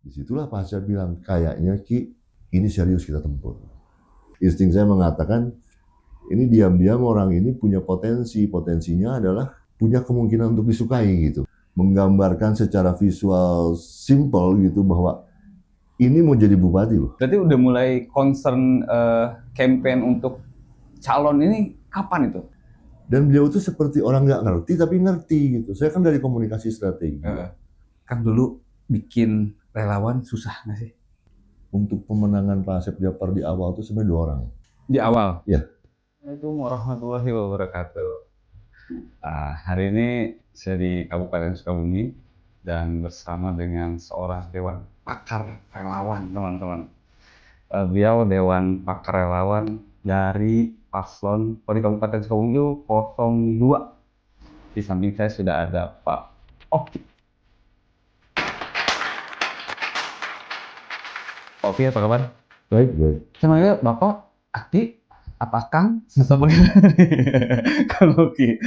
Disitulah Pak Asep bilang, kayaknya Ki, ini serius kita tempur. Insting saya mengatakan, ini diam-diam orang ini punya potensi. Potensinya adalah punya kemungkinan untuk disukai gitu. Menggambarkan secara visual simple gitu bahwa ini mau jadi bupati loh. Berarti udah mulai concern campaign untuk calon ini kapan itu? Dan beliau itu seperti orang nggak ngerti tapi ngerti gitu. Saya kan dari komunikasi strategi. Kan dulu bikin relawan susah nggak sih? Untuk pemenangan Pak Asep Japar di awal itu sebenarnya 2 orang. Di awal? Iya. Assalamualaikum warahmatullahi wabarakatuh. Hari ini saya di Kabupaten Sukabumi dan bersama dengan seorang dewan pakar relawan, teman-teman. Beliau dewan pakar relawan dari paslon di Kabupaten Sukabumi 02. Di samping saya sudah ada Pak Oki. Oki, apa kabar? Baik, baik. Saya manggil Bapak Akti, apa Kang? Atau bagaimana? Kang Oki.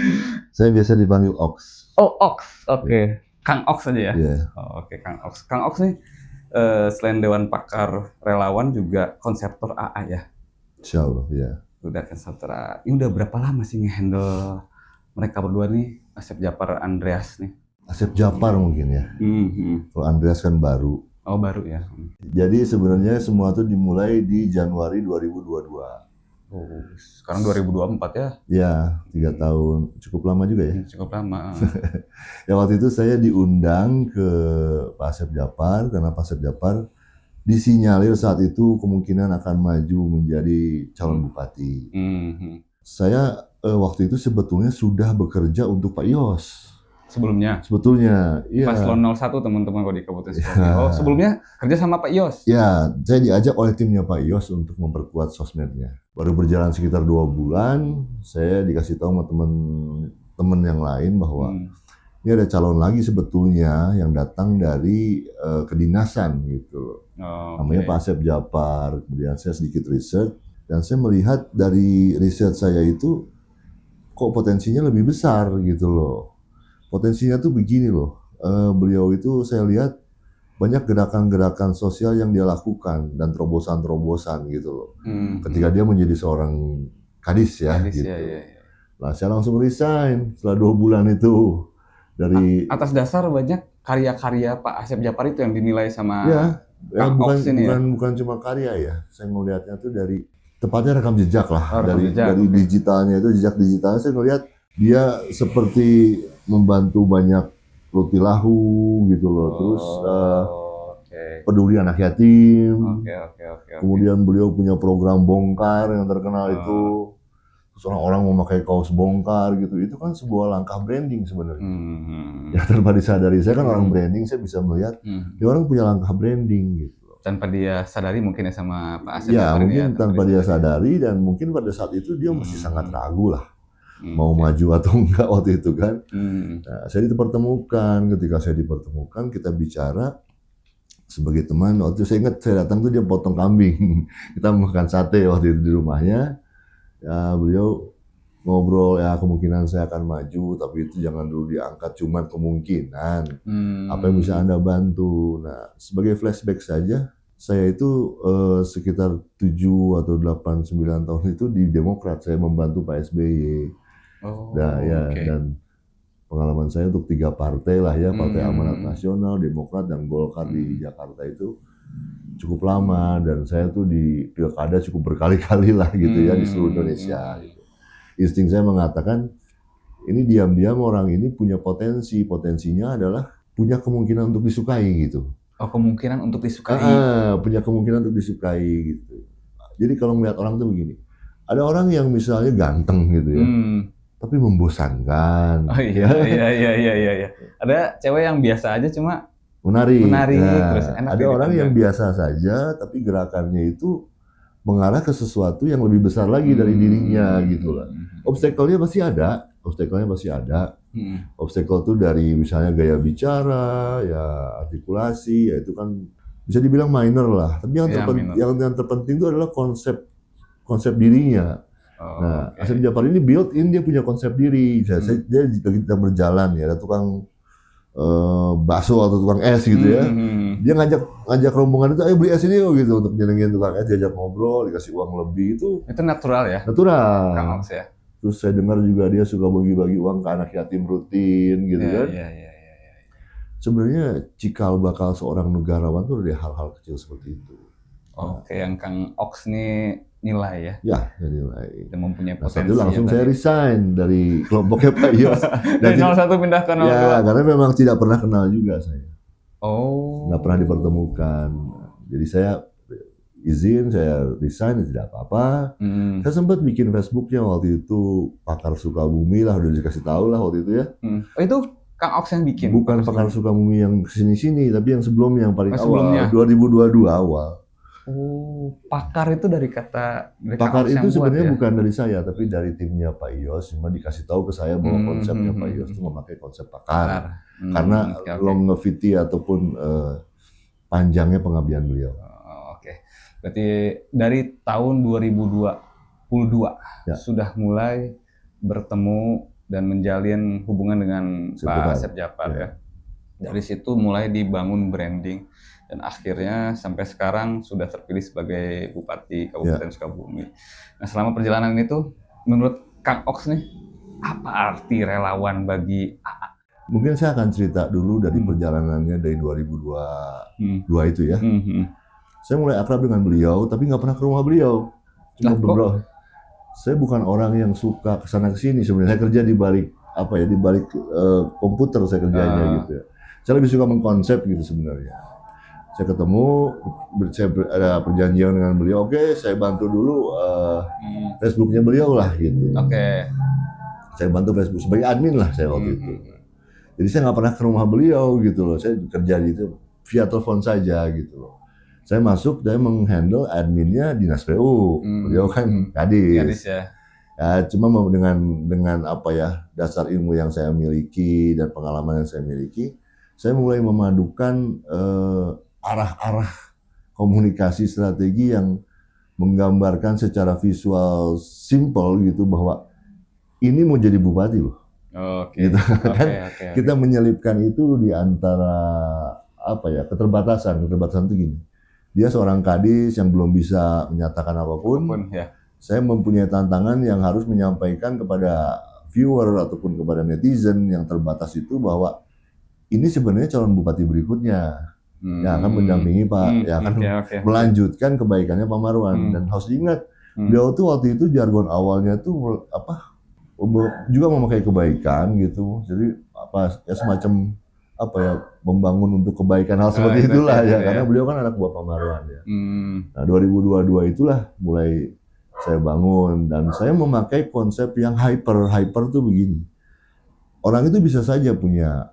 Saya biasa dipanggil Ox. Oh, Ox. Oke. Kang Ox aja ya? Iya. Oh, oke, Kang Ox. Kang Ox nih selain dewan pakar relawan juga konseptor AA ya? Insya Allah, ya. Udah konseptor AA. Ini udah berapa lama sih nge-handle mereka berdua nih, Asep Japar, Andreas nih? Asep Japar mungkin ya. Kalau Andreas kan baru. Oh, baru ya. Jadi sebenarnya semua itu dimulai di Januari 2022. Oh, sekarang 2024 ya? Ya, 3 tahun. Cukup lama juga ya. Cukup lama. Ya waktu itu saya diundang ke Pak Asep Japar karena Pak Asep Japar disinyalir saat itu kemungkinan akan maju menjadi calon bupati. Saya waktu itu sebetulnya sudah bekerja untuk Pak Yos. Sebetulnya, iya. Paslon 01 teman-teman kalau di Kabupaten Sukabumi. Oh, sebelumnya kerja sama Pak Yos? Ya, saya diajak oleh timnya Pak Yos untuk memperkuat sosmednya. Baru berjalan sekitar 2 bulan, saya dikasih tahu sama teman-teman yang lain bahwa ini ada calon lagi sebetulnya yang datang dari kedinasan gitu. Namanya Pak Asep Japar. Kemudian saya sedikit riset dan saya melihat dari riset saya itu kok potensinya lebih besar gitu loh. Potensinya tuh begini loh, beliau itu saya lihat banyak gerakan-gerakan sosial yang dia lakukan dan terobosan-terobosan gitu loh. Ketika dia menjadi seorang kadis ya, gitu. Ya. Nah, saya langsung resign setelah 2 bulan itu dari. Atas dasar banyak karya-karya Pak Asep Japar itu yang dinilai sama Kang Ox ini ya? Bukan cuma karya ya, saya melihatnya tuh dari tepatnya rekam jejak lah, dari digitalnya itu, jejak digitalnya saya melihat dia seperti membantu banyak Rutilahu gitu loh, terus peduli anak yatim. Kemudian beliau punya program bongkar yang terkenal itu, terus orang-orang mau pakai kaos bongkar gitu, itu kan sebuah langkah branding sebenarnya. Ya tanpa disadari, saya kan orang branding, saya bisa melihat dia orang punya langkah branding gitu. Tanpa dia sadari mungkin ya sama Pak Asep. Ya mungkin tanpa dia sadari dan mungkin pada saat itu dia masih sangat ragu lah. Mau maju atau enggak waktu itu kan. Nah, saya dipertemukan, ketika saya dipertemukan kita bicara sebagai teman. Waktu itu saya ingat saya datang tuh dia potong kambing. Kita makan sate waktu itu di rumahnya. Ya beliau ngobrol, ya kemungkinan saya akan maju tapi itu jangan dulu diangkat, cuman kemungkinan. Apa yang bisa Anda bantu? Nah, sebagai flashback saja, saya itu sekitar 7 atau 8, 9 tahun itu di Demokrat, saya membantu Pak SBY. Dan pengalaman saya untuk 3 partai lah ya, Partai Amanat Nasional, Demokrat, dan Golkar di Jakarta itu cukup lama, dan saya tuh di pilkada cukup berkali-kali lah gitu ya di seluruh Indonesia. Gitu. Insting saya mengatakan ini diam-diam orang ini punya potensi, potensinya adalah punya kemungkinan untuk disukai gitu. Oh, kemungkinan untuk disukai. Punya kemungkinan untuk disukai gitu. Jadi kalau melihat orang tuh begini, ada orang yang misalnya ganteng gitu ya. Tapi membosankan. Oh iya. Ada cewek yang biasa aja cuma menarik terus enak. Ada orang yang biasa saja tapi gerakannya itu mengarah ke sesuatu yang lebih besar lagi dari dirinya gitu lah. Obstacle-nya pasti ada. Obstacle itu dari misalnya gaya bicara, ya artikulasi, ya itu kan bisa dibilang minor lah. Tapi yang terpenting itu adalah konsep dirinya. Asep Japar ini built in, dia punya konsep diri. Dia berjalan ya, ada tukang bakso atau tukang es gitu ya. Dia ngajak rombongan itu, ayo beli es ini yuk gitu, untuk nyenengin tukang es, diajak ngobrol, dikasih uang lebih, itu natural ya, Kang natural. Oks ya. Terus saya dengar juga dia suka bagi-bagi uang ke anak yatim rutin gitu Iya, kan. iya. Sebenarnya cikal bakal seorang negarawan tuh dari hal-hal kecil seperti itu. Oke, yang Kang Oks nih nilai ya, Ya, nilai. dan mempunyai Nah, potensi saat itu langsung ya saya tadi. resign dari kelompoknya Pak Yos. Dari Dan 01 pindah ke 02. ya, karena memang tidak pernah kenal juga saya. Oh. Nggak pernah dipertemukan. Jadi saya izin, saya resign, tidak apa-apa. Saya sempat bikin Facebooknya waktu itu, Pakar Sukabumi lah, udah dikasih tahu lah waktu itu ya. Oh, itu Kang Oks yang bikin? Bukan Pakar Sukabumi yang kesini-sini, tapi yang sebelumnya, yang paling sebelumnya. awal, 2022 awal. Oh, pakar itu dari kata Pakar itu sebenarnya ya? bukan dari saya, tapi dari timnya Pak Yos. Cuma dikasih tahu ke saya bahwa konsepnya Pak Yos itu memakai konsep pakar. Karena longevity ataupun panjangnya pengabdian beliau. Oke. Berarti dari tahun 2022 ya, sudah mulai bertemu dan menjalin hubungan dengan Pak Asep Djapar ya. Dari situ mulai dibangun branding. Dan akhirnya sampai sekarang sudah terpilih sebagai Bupati Kabupaten Sukabumi. Nah, selama perjalanan itu, menurut Kang Oks nih, apa arti relawan bagi AA? Mungkin saya akan cerita dulu dari perjalanannya dari 2022 itu ya. Saya mulai akrab dengan beliau, tapi nggak pernah ke rumah beliau. Cuma beberapa. Saya bukan orang yang suka kesana kesini sebenarnya. Saya kerja di balik di balik komputer saya kerjanya gitu ya. Saya lebih suka mengkonsep gitu sebenarnya. Saya ketemu, saya ada perjanjian dengan beliau. Oke, saya bantu dulu Facebooknya beliau lah gitu. Saya bantu Facebook sebagai admin lah saya waktu itu. Jadi saya nggak pernah ke rumah beliau gitu loh. Saya kerja gitu via telepon saja gitu loh. Saya masuk dan menghandle adminnya Dinas PU. Beliau kan kadis ya. Ya, cuma dengan dasar ilmu yang saya miliki dan pengalaman yang saya miliki, saya mulai memadukan arah-arah komunikasi strategi yang menggambarkan secara visual simple gitu bahwa ini mau jadi bupati loh. Gitu. Kita menyelipkan itu di antara keterbatasan itu gini. Dia seorang kadis yang belum bisa menyatakan apapun. Saya mempunyai tantangan yang harus menyampaikan kepada viewer ataupun kepada netizen yang terbatas itu bahwa ini sebenarnya calon bupati berikutnya. Yang akan mendampingi Pak, akan melanjutkan kebaikannya Pak Marwan. Dan harus diingat, beliau tuh waktu itu jargon awalnya tuh juga memakai kebaikan gitu. Jadi semacam membangun untuk kebaikan hal seperti itulah ya. Karena beliau kan anak buah Pak Marwan ya. Nah 2022 itulah mulai saya bangun dan saya memakai konsep yang hyper tuh begini. Orang itu bisa saja punya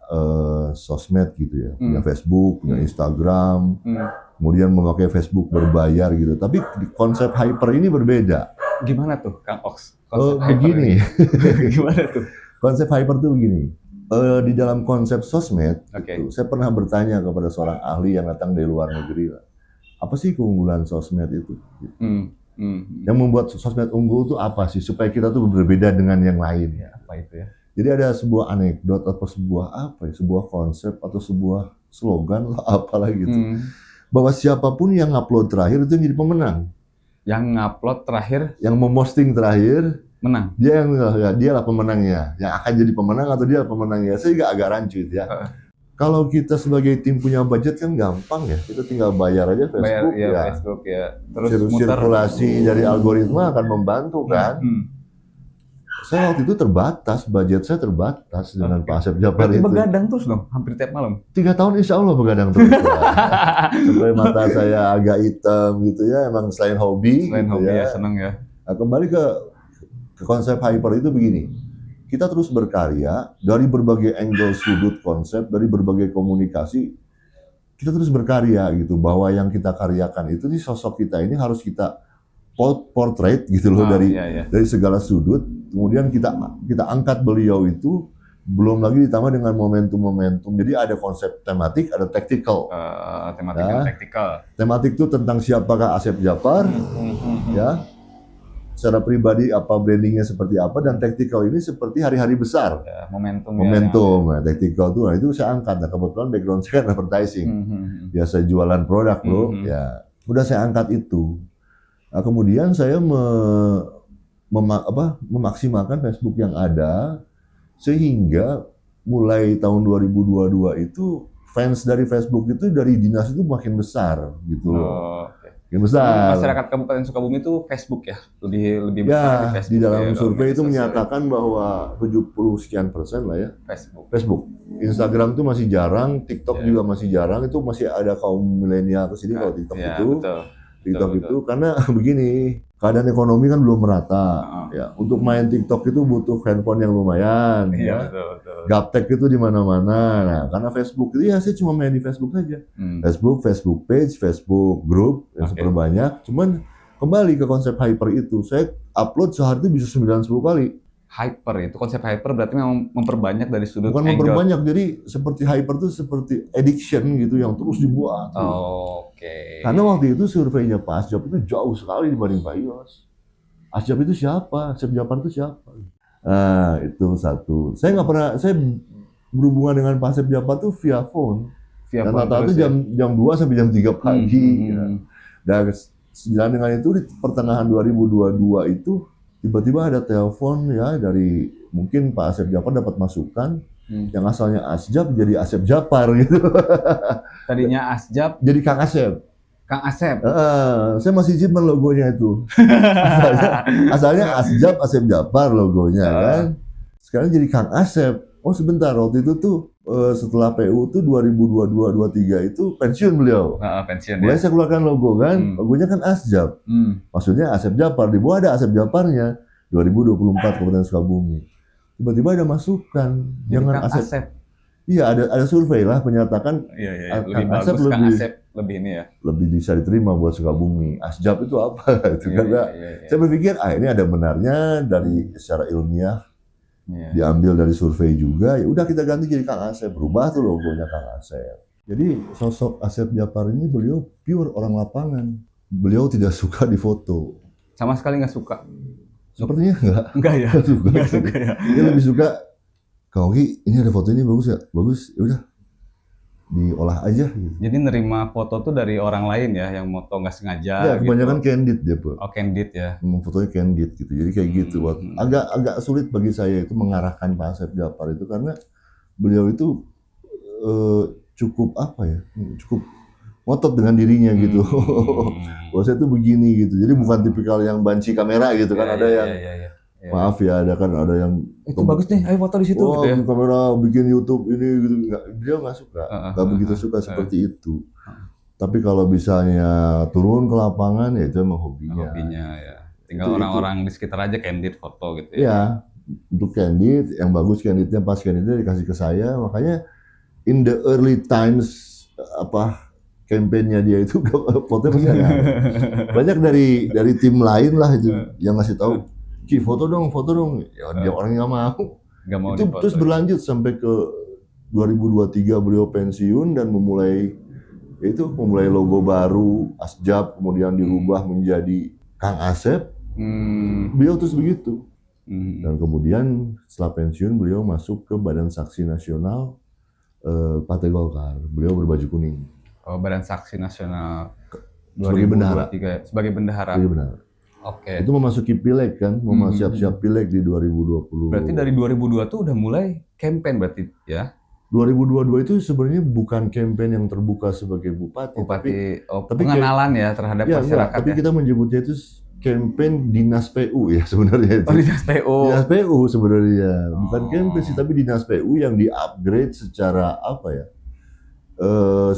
sosmed gitu ya, punya Facebook, punya Instagram, kemudian memakai Facebook berbayar gitu. Tapi konsep hyper ini berbeda. Gimana tuh, Kang Oks? Begini. Gimana tuh? Konsep hyper tuh begini. Di dalam konsep sosmed, itu, saya pernah bertanya kepada seorang ahli yang datang dari luar negeri, apa sih keunggulan sosmed itu? Yang membuat sosmed unggul itu apa sih? Supaya kita tuh berbeda dengan yang lain. Ya, apa itu ya? Jadi ada sebuah anekdot atau sebuah konsep atau sebuah slogan atau apalah gitu. Bahwa siapapun yang upload terakhir itu yang jadi pemenang. Yang ngupload terakhir, yang memposting terakhir menang. Dia lah pemenangnya. Yang akan jadi pemenang atau dia pemenangnya. Saya juga agak rancu ya. Kalau kita sebagai tim punya budget kan gampang ya. Kita tinggal bayar aja Facebook Facebook ya. Terus sirkulasi dari algoritma akan membantu kan. Saya waktu itu budget saya terbatas dengan Pak Asep Djapar itu. Begadang terus dong, hampir tiap malam. 3 tahun insya Allah begadang terus. Sampai mata saya agak hitam gitu ya, emang selain hobi. Selain gitu hobi ya, seneng ya. Nah, kembali ke konsep hyper itu begini. Kita terus berkarya dari berbagai angle sudut konsep, dari berbagai komunikasi. Kita terus berkarya gitu, bahwa yang kita karyakan itu nih sosok kita ini harus kita portrait gitu loh dari segala sudut. Kemudian kita angkat beliau itu, belum lagi ditambah dengan momentum-momentum. Jadi ada konsep tematik, ada tactical. Tematik dan tactical. Tematik itu tentang siapakah Asep Djapar, ya. secara pribadi apa brandingnya seperti apa, dan tactical ini seperti hari-hari besar. Ya, momentum. Nah, tactical tuh, nah itu saya angkat. Nah, kebetulan background saya kan advertising. Biasa jualan produk, bro. Ya, udah saya angkat itu. Nah, kemudian saya memaksimalkan Facebook yang ada, sehingga mulai tahun 2022 itu fans dari Facebook itu dari dinas itu makin besar gitu loh. Makin besar. Masyarakat Kabupaten Sukabumi itu Facebook ya, lebih besar Ya, di Facebook. di dalam ya, survei itu menyatakan bahwa 70 sekian persen lah ya Facebook. Instagram itu masih jarang, TikTok juga masih jarang, itu masih ada kaum milenial ke sini kalau TikTok itu. Betul. TikTok itu karena begini, keadaan ekonomi kan belum merata. Ya, untuk main TikTok itu butuh handphone yang lumayan. Iya, ya. betul. Gaptek itu di mana-mana. Nah, karena Facebook itu ya saya cuma main di Facebook saja. Facebook page, Facebook group yang seperbanyak. Cuman kembali ke konsep hyper itu, saya upload sehari itu bisa 9-10 kali. Hyper itu, konsep hyper berarti memang memperbanyak dari sudut bukan angle. Memperbanyak, jadi seperti hyper itu seperti addiction gitu yang terus dibuat. Karena waktu itu surveinya Pak Asjab itu jauh sekali dibanding Pak Yos. Asjab itu siapa? Asjab Japar itu siapa? Nah, itu satu. Saya nggak pernah, saya berhubungan dengan Pak Asjab Japar itu via phone. Dan rata-rata itu jam 2 sampai jam 3 pagi. Ya. Dan sejalan dengan itu di pertengahan 2022 itu tiba-tiba ada telepon ya dari mungkin Pak Asjab Japar dapat masukan yang asalnya Asjab jadi Asep Japar gitu. Tadinya Asjab jadi Kang Asep. Kang Asep. Saya masih simpan logonya itu. asalnya Asjab Asep Japar logonya kan. Sekarang jadi Kang Asep. Oh sebentar, waktu itu tuh setelah PU tuh 2022-23 itu pensiun beliau. Pensiun. Mulai saya keluarkan logo kan, logonya kan Asjab. Maksudnya Asep Japar, di bawah ada Asep Japarnya. 2024 Kabupaten Sukabumi. Tiba-tiba ada masukan, jangan Asep. Iya, ada survei lah menyatakan lebih bagus Kang Asep lebih ini ya. Lebih bisa diterima buat Sukabumi. Asjab itu apa? Itu karena saya berpikir ini ada benarnya dari secara ilmiah. Diambil dari survei juga, ya udah kita ganti jadi Kang Asep, berubah tuh logonya Kang Asep. Jadi sosok Asep Japar ini beliau pure orang lapangan. Beliau tidak suka difoto. Sama sekali nggak suka. Sepertinya enggak ya. Nggak suka ya. Dia lebih suka, Kang Ogi, ini ada foto ini bagus ya, bagus, ya udah diolah aja. Gitu. Jadi nerima foto tuh dari orang lain ya, yang foto nggak sengaja. Ya kebanyakan gitu. Candid dia Bu. Oh candid ya. Fotonya candid gitu, jadi kayak gitu. Agak sulit bagi saya itu mengarahkan Pak Asep Japar itu karena beliau itu cukup apa ya, cukup ngotot dengan dirinya gitu. Bahwa saya tuh begini gitu, jadi bukan tipikal yang banci kamera gitu kan, ada yang maaf ya, ada yang itu bagus nih, ayo foto di situ gitu ya. Kamera bikin YouTube ini gitu, dia nggak suka, nggak begitu suka seperti itu. Tapi kalau misalnya turun ke lapangan ya itu emang hobinya. Ya. Tinggal orang-orang di sekitar aja candid foto gitu ya. Iya, untuk candid yang bagus, candidnya pas candidnya dikasih ke saya, makanya in the early times kampanyenya dia itu fotonya pasti ada. Banyak dari tim lain lah itu yang ngasih tahu, Ki foto dong. Ya dia orangnya nggak mau. Itu terus berlanjut sampai ke 2023 beliau pensiun dan memulai logo baru Asjab, kemudian dirubah menjadi Kang Asep. Beliau terus begitu. Dan kemudian setelah pensiun beliau masuk ke Badan Saksi Nasional Partai Golkar. Beliau berbaju kuning. Oh, Badan Saksi Nasional sebagai bendahara. Sebagai bendahara. Oke. Itu memasuki pileg kan, mau siap-siap pileg di 2020. Berarti dari 2002 tuh udah mulai campaign berarti ya? 2022 itu sebenarnya bukan campaign yang terbuka sebagai bupati. Tapi pengenalan ya terhadap masyarakat. Tapi kita menyebutnya itu campaign dinas PU ya sebenarnya itu. Dinas PU. Dinas PU sebenarnya, bukan campaign sih, tapi dinas PU yang di-upgrade secara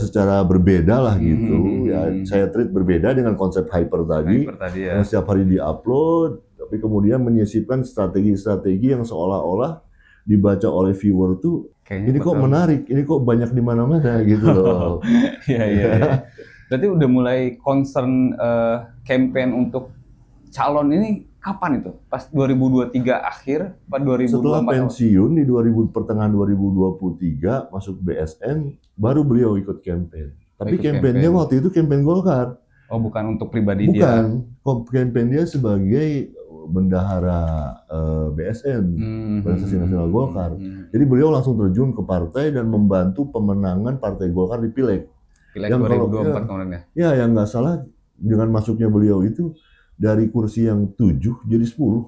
secara berbeda lah gitu. Ya saya treat berbeda dengan konsep hyper tadi. Yang setiap hari di-upload, tapi kemudian menyisipkan strategi-strategi yang seolah-olah dibaca oleh viewer tuh ini kok menarik, ini kok banyak di mana-mana gitu loh. Iya. Berarti udah mulai concern campaign untuk calon ini kapan itu? Pas 2023 akhir, pas 2024? Setelah pensiun di pertengahan 2023 masuk BSN, baru beliau ikut campaign. Tapi campaignnya waktu itu campaign Golkar. Oh bukan untuk pribadi dia? Bukan, campaign dia sebagai bendahara BSN, Badan Saksi Nasional Golkar. Jadi beliau langsung terjun ke partai dan membantu pemenangan Partai Golkar di Pileg. Pileg 2024 kemarin ya? Ya, yang nggak salah dengan masuknya beliau itu dari kursi yang 7 jadi 10.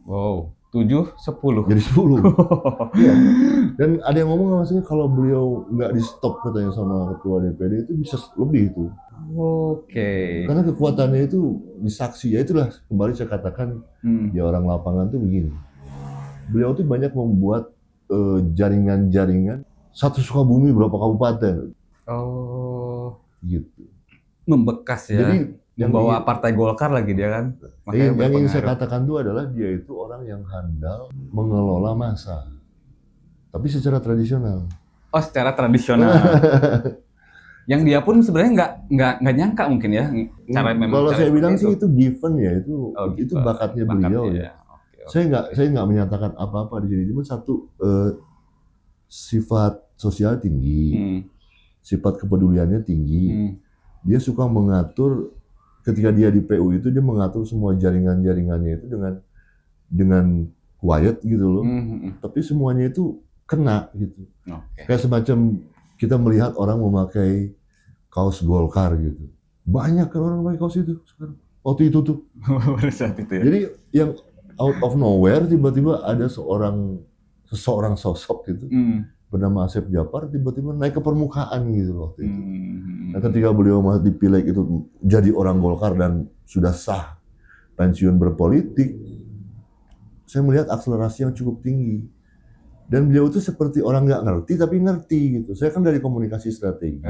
Wow, 7, 10. Jadi 10. Iya. Dan ada yang ngomong maksudnya kalau beliau nggak di stop katanya sama ketua DPD itu bisa lebih itu. Oke. Karena kekuatannya itu disaksi, ya itulah kembali saya katakan ya orang lapangan tuh begini. Beliau tuh banyak membuat jaringan-jaringan satu Sukabumi berapa kabupaten. Oh, Gitu. membekas ya. Jadi membawa Partai Golkar lagi dia kan. Yang ingin saya katakan itu adalah dia itu orang yang handal mengelola massa. Tapi secara tradisional. Oh, secara tradisional. Yang dia pun sebenarnya nggak nyangka mungkin ya cara memang. Kalau cara saya bilang itu. Sih itu given ya, itu bakatnya beliau ya. Saya nggak menyatakan apa-apa di sini, cuma satu sifat sosial tinggi, sifat kepeduliannya tinggi. Dia suka mengatur ketika dia di PU itu dia mengatur semua jaringan-jaringannya itu dengan quiet gitu loh. Tapi semuanya itu kena gitu. Kayak semacam kita melihat orang memakai kaos Golkar gitu. Banyak kan orang pakai kaos itu sekarang. Waktu itu tuh. Pada saat itu ya. Jadi yang out of nowhere tiba-tiba ada seseorang sosok gitu bernama Asep Djapar tiba-tiba naik ke permukaan gitu waktu itu. Nah, ketika beliau masuk di Pileg itu jadi orang Golkar dan sudah sah pensiun berpolitik, saya melihat akselerasi yang cukup tinggi. Dan beliau itu seperti orang nggak ngerti tapi ngerti gitu. Saya kan dari komunikasi strategi.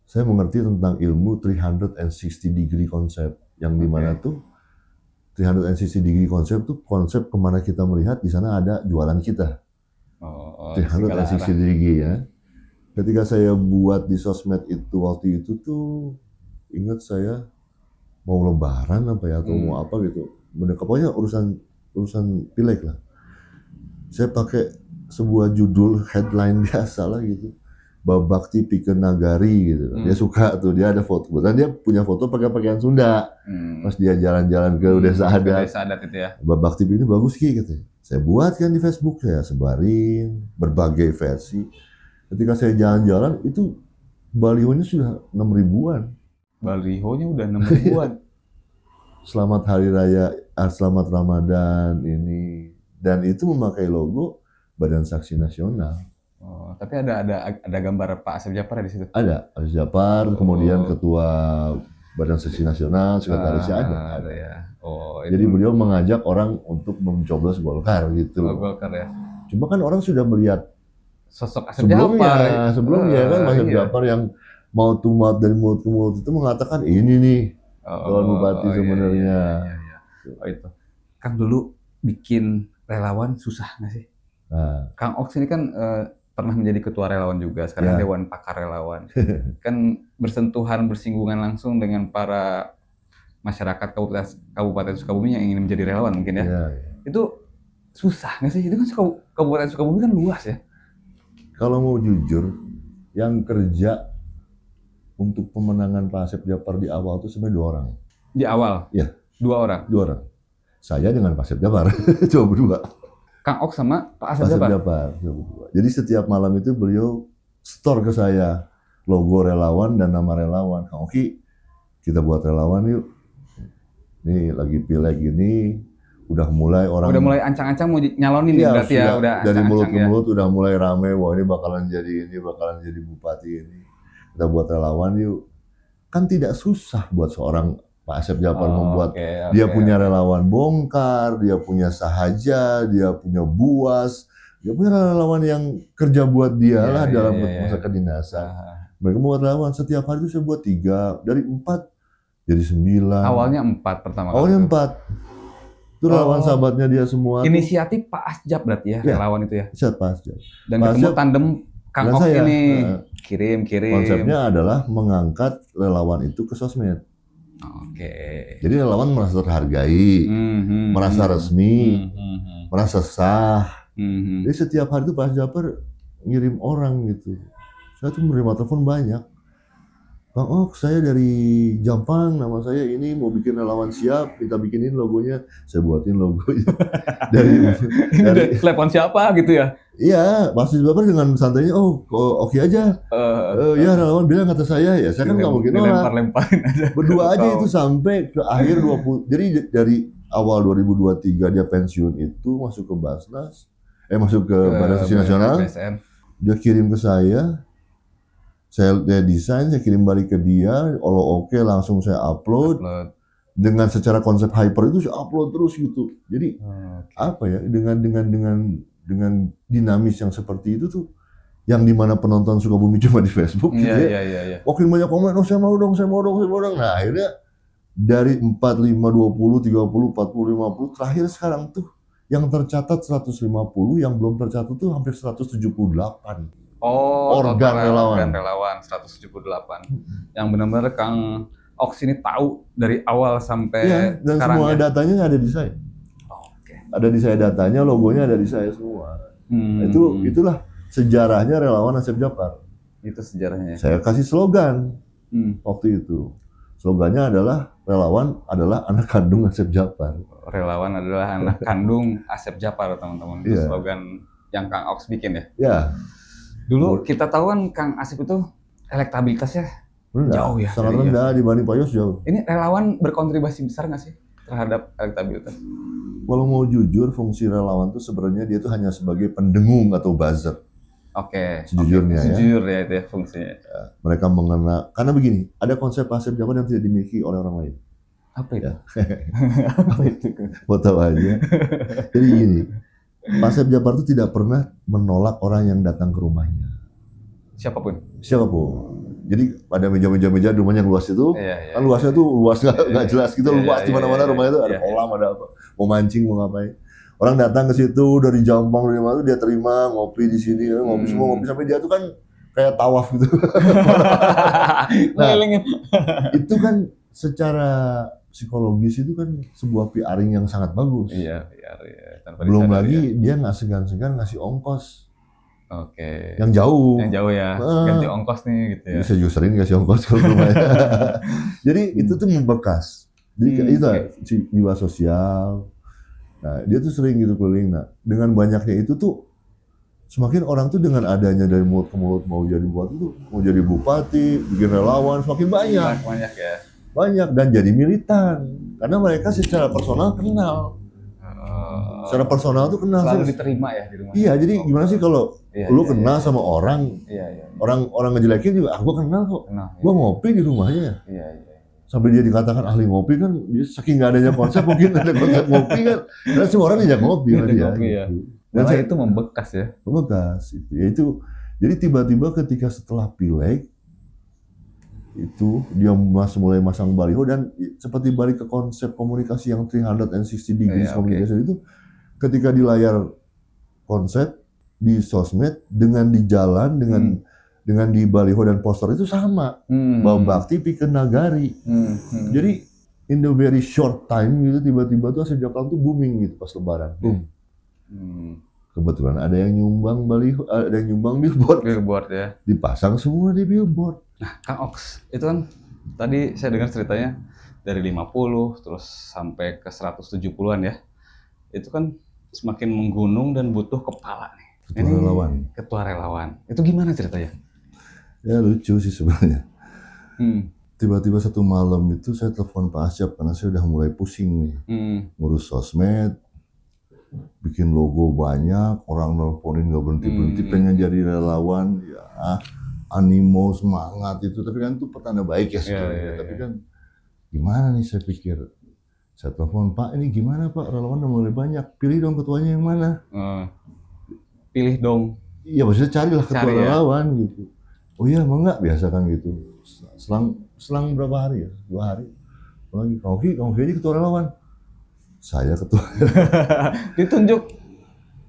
Saya mengerti tentang ilmu 360 degree concept yang dimana tuh 360 degree concept tuh konsep kemana kita melihat di sana ada jualan kita. 360 degree ya. Ketika saya buat di sosmed itu waktu itu tuh ingat saya mau lebaran apa ya atau mau apa gitu. Pokoknya urusan Pileg lah. Saya pakai sebuah judul headline biasa lah gitu. Babakti Pikeun Nagari gitu. Dia suka tuh, dia ada foto. Dan dia punya foto pakai pakaian Sunda. Pas dia jalan-jalan ke desa adat. Desa adat itu ya. Babakti ini bagus Ki katanya. Saya buat kan di Facebook, saya sebarin berbagai versi. Ketika saya jalan-jalan itu balihonya sudah 6.000-an. Balihonya udah 6.000-an. Selamat Hari Raya, selamat Ramadan ini. Dan itu memakai logo Badan Saksi Nasional. Oh, tapi ada gambar Pak Asep Djapar di situ. Ada Asep Djapar, kemudian Ketua Badan Saksi Nasional, sekretarisnya ada ya. Oh, jadi beliau mengajak orang untuk mencoblos Golkar gitu. Golkar ya. Cuma kan orang sudah melihat sosok Asep Djapar. Sebelumnya kan Asep Djapar yang mau tumat dari mulut ke mulut itu mengatakan ini nih calon bupati sebenarnya. Iya. Oh itu. Kang dulu bikin relawan susah nggak sih? Nah. Kang Oks ini kan pernah menjadi ketua relawan juga, sekarang Dewan Pakar Relawan. Kan bersentuhan, bersinggungan langsung dengan para masyarakat Kabupaten Sukabumi yang ingin menjadi relawan mungkin ya. Itu susah nggak sih? Itu kan Kabupaten Sukabumi kan luas ya. Kalau mau jujur, yang kerja untuk pemenangan Pak Asep Djapar di awal itu sebenarnya 2 orang. Di awal? Iya. 2 orang? 2 orang. Saya dengan Pak Asep Djapar, coba berdua. Kang Ok sama Pak Asep Djapar? Jadi setiap malam itu beliau store ke saya logo relawan dan nama relawan. Kang Oki, kita buat relawan yuk. Nih lagi Pileg gini, udah mulai orang... Udah mulai ancang-ancang mau nyalonin nih berarti ya? Udah dari mulut ke mulut udah mulai rame, wah ini bakalan jadi bupati ini. Kita buat relawan yuk. Kan tidak susah buat seorang Pak Asep Djapar membuat, dia punya relawan bongkar, dia punya sahaja, dia punya buas, dia punya relawan yang kerja buat dia lah dalam masa kedinasan. Mereka membuat relawan, setiap hari itu saya buat 3, dari 4 jadi 9. Awalnya 4 pertama kali. Awalnya 4. Itu relawan sahabatnya dia semua. Inisiatif Pak Asjab berarti ya, relawan itu ya? Pak Asjab. Dan ketemu tandem Kang Ok ini, kirim. Konsepnya adalah mengangkat relawan itu ke sosmed. Jadi relawan merasa terhargai, merasa resmi, merasa sah. Jadi setiap hari itu Pak Djapar ngirim orang gitu. Saya tuh menerima telepon banyak. Kang Ok, saya dari Jampang, nama saya ini mau bikin relawan siap, kita bikinin logonya, saya buatin logonya dari Ini dari telepon siapa gitu ya? iya, pasti Bapak dengan santainya, "Oh, oke aja, ya relawan bilang kata saya," ya saya kan nggak mungkin nolak. Dilempar-lemparin aja ke Berdua aja itu kaum. sampai ke akhir 20, jadi dari awal 2023 dia pensiun itu masuk ke Basnas, masuk ke Ke Badan Sisi Nasional, BSN. dia kirim ke dia desain, saya kirim balik ke dia, kalau oke langsung saya upload. Dengan secara konsep hyper itu saya upload terus gitu. Jadi apa ya, dengan dinamis yang seperti itu tuh, yang dimana penonton Sukabumi cuma di Facebook gitu ya. Iya. Makin banyak komen, oh saya mau dong. Nah akhirnya dari 45, 20, 30, 40, 50, terakhir sekarang tuh yang tercatat 150, yang belum tercatat tuh hampir 178. Oh, Organ relawan. 178. Yang benar-benar Kang Oks ini tahu dari awal sampai Iya, dan sekarang semua ya. datanya ada di saya. Oke. Ada di saya datanya, logonya ada di saya semua. Nah, itulah sejarahnya relawan Asep Japar. Itu sejarahnya. Saya kasih slogan waktu itu. Slogannya adalah relawan adalah anak kandung Asep Japar. Relawan adalah anak kandung Asep Japar, teman-teman. Itu slogan yang Kang Oks bikin ya. Ya. Dulu kita tahu kan Kang Asep itu elektabilitasnya jauh ya. Sangat rendah dibanding Pak Yos jauh. Ini relawan berkontribusi besar nggak sih terhadap elektabilitas? Kalau mau jujur, fungsi relawan itu sebenarnya dia itu hanya sebagai pendengung atau buzzer. Oke. Sejujurnya ya. Sejujur ya itu ya fungsinya. Mereka mengenal, karena begini, ada konsep Asep Japar yang tidak dimiliki oleh orang lain. Apa itu? Apa itu? Mau tahu aja. Jadi gini, Asep Japar itu tidak pernah menolak orang yang datang ke rumahnya. Siapapun. Jadi ada meja-meja rumahnya luas itu, kan luasnya tuh luas nggak jelas gitu, luas di mana-mana rumahnya itu ada kolam, ada apa, mau mancing, mau ngapain. Orang datang ke situ dari Jampang, dari mana dia terima, ngopi di sini, ngopi sampai dia tuh kan kayak tawaf gitu. Nah, itu kan secara psikologis itu kan sebuah PRing yang sangat bagus. Iya. Belum lagi dia nggak segan-segan ngasih ongkos. Oke. Yang jauh ya, ganti ongkos nih gitu ya. Saya juga sering kasih ongkos ke rumahnya. Jadi itu tuh membekas. Jadi itu jiwa sosial. Nah dia tuh sering gitu keliling. Nah dengan banyaknya itu tuh semakin orang tuh dengan adanya dari mulut ke mulut mau jadi bupati, bikin relawan semakin banyak. Banyak ya. Banyak dan jadi militan karena mereka secara personal kenal. Secara personal tuh kenal. Selalu diterima ya di rumah. Iya, jadi gimana sih kalau lu kenal sama orang, orang ngejelekin juga, gua kenal kok. Gua ngopi di rumahnya. Iya. Sampai dia dikatakan ahli ngopi kan, dia saking nggak adanya konsep mungkin ada konsep ngopi kan, karena semua orang diajak ngopi sama dia. Gitu. Dan itu membekas ya. Membekas itu. Ya itu. Jadi tiba-tiba ketika setelah pileg itu dia mulai masang baliho dan seperti balik ke konsep komunikasi yang 360 degrees communication itu, ketika di layar konsep di sosmed dengan di jalan dengan di baliho dan poster itu sama. Babakti pikeun nagari. Jadi in the very short time gitu tiba-tiba tuh Asep Japar tuh booming gitu pas lebaran. Kebetulan ada yang nyumbang baliho, ada yang nyumbang billboard ya. Dipasang semua di billboard. Nah, Kang Oks, itu kan tadi saya dengar ceritanya dari 50 terus sampai ke 170-an ya. Itu kan semakin menggunung dan butuh kepala nih. Ketua relawan. Itu gimana ceritanya? Ya lucu sih sebenarnya. Tiba-tiba satu malam itu saya telepon Pak Asep karena saya udah mulai pusing nih. Ngurus sosmed, bikin logo banyak, orang nelponin gak berhenti-berhenti, pengen jadi relawan, ya animo, semangat itu, tapi kan itu pertanda baik ya sebenarnya. Tapi kan gimana nih saya pikir, saya telepon, Pak ini gimana Pak, relawan udah mulai banyak, pilih dong ketuanya yang mana. Pilih dong. Iya maksudnya carilah ketua relawan gitu. Oh iya emang enggak, biasa kan gitu. Selang berapa hari ya, 2 hari. Lagi, Kang Oki aja ketua relawan. Saya ketua. Ditunjuk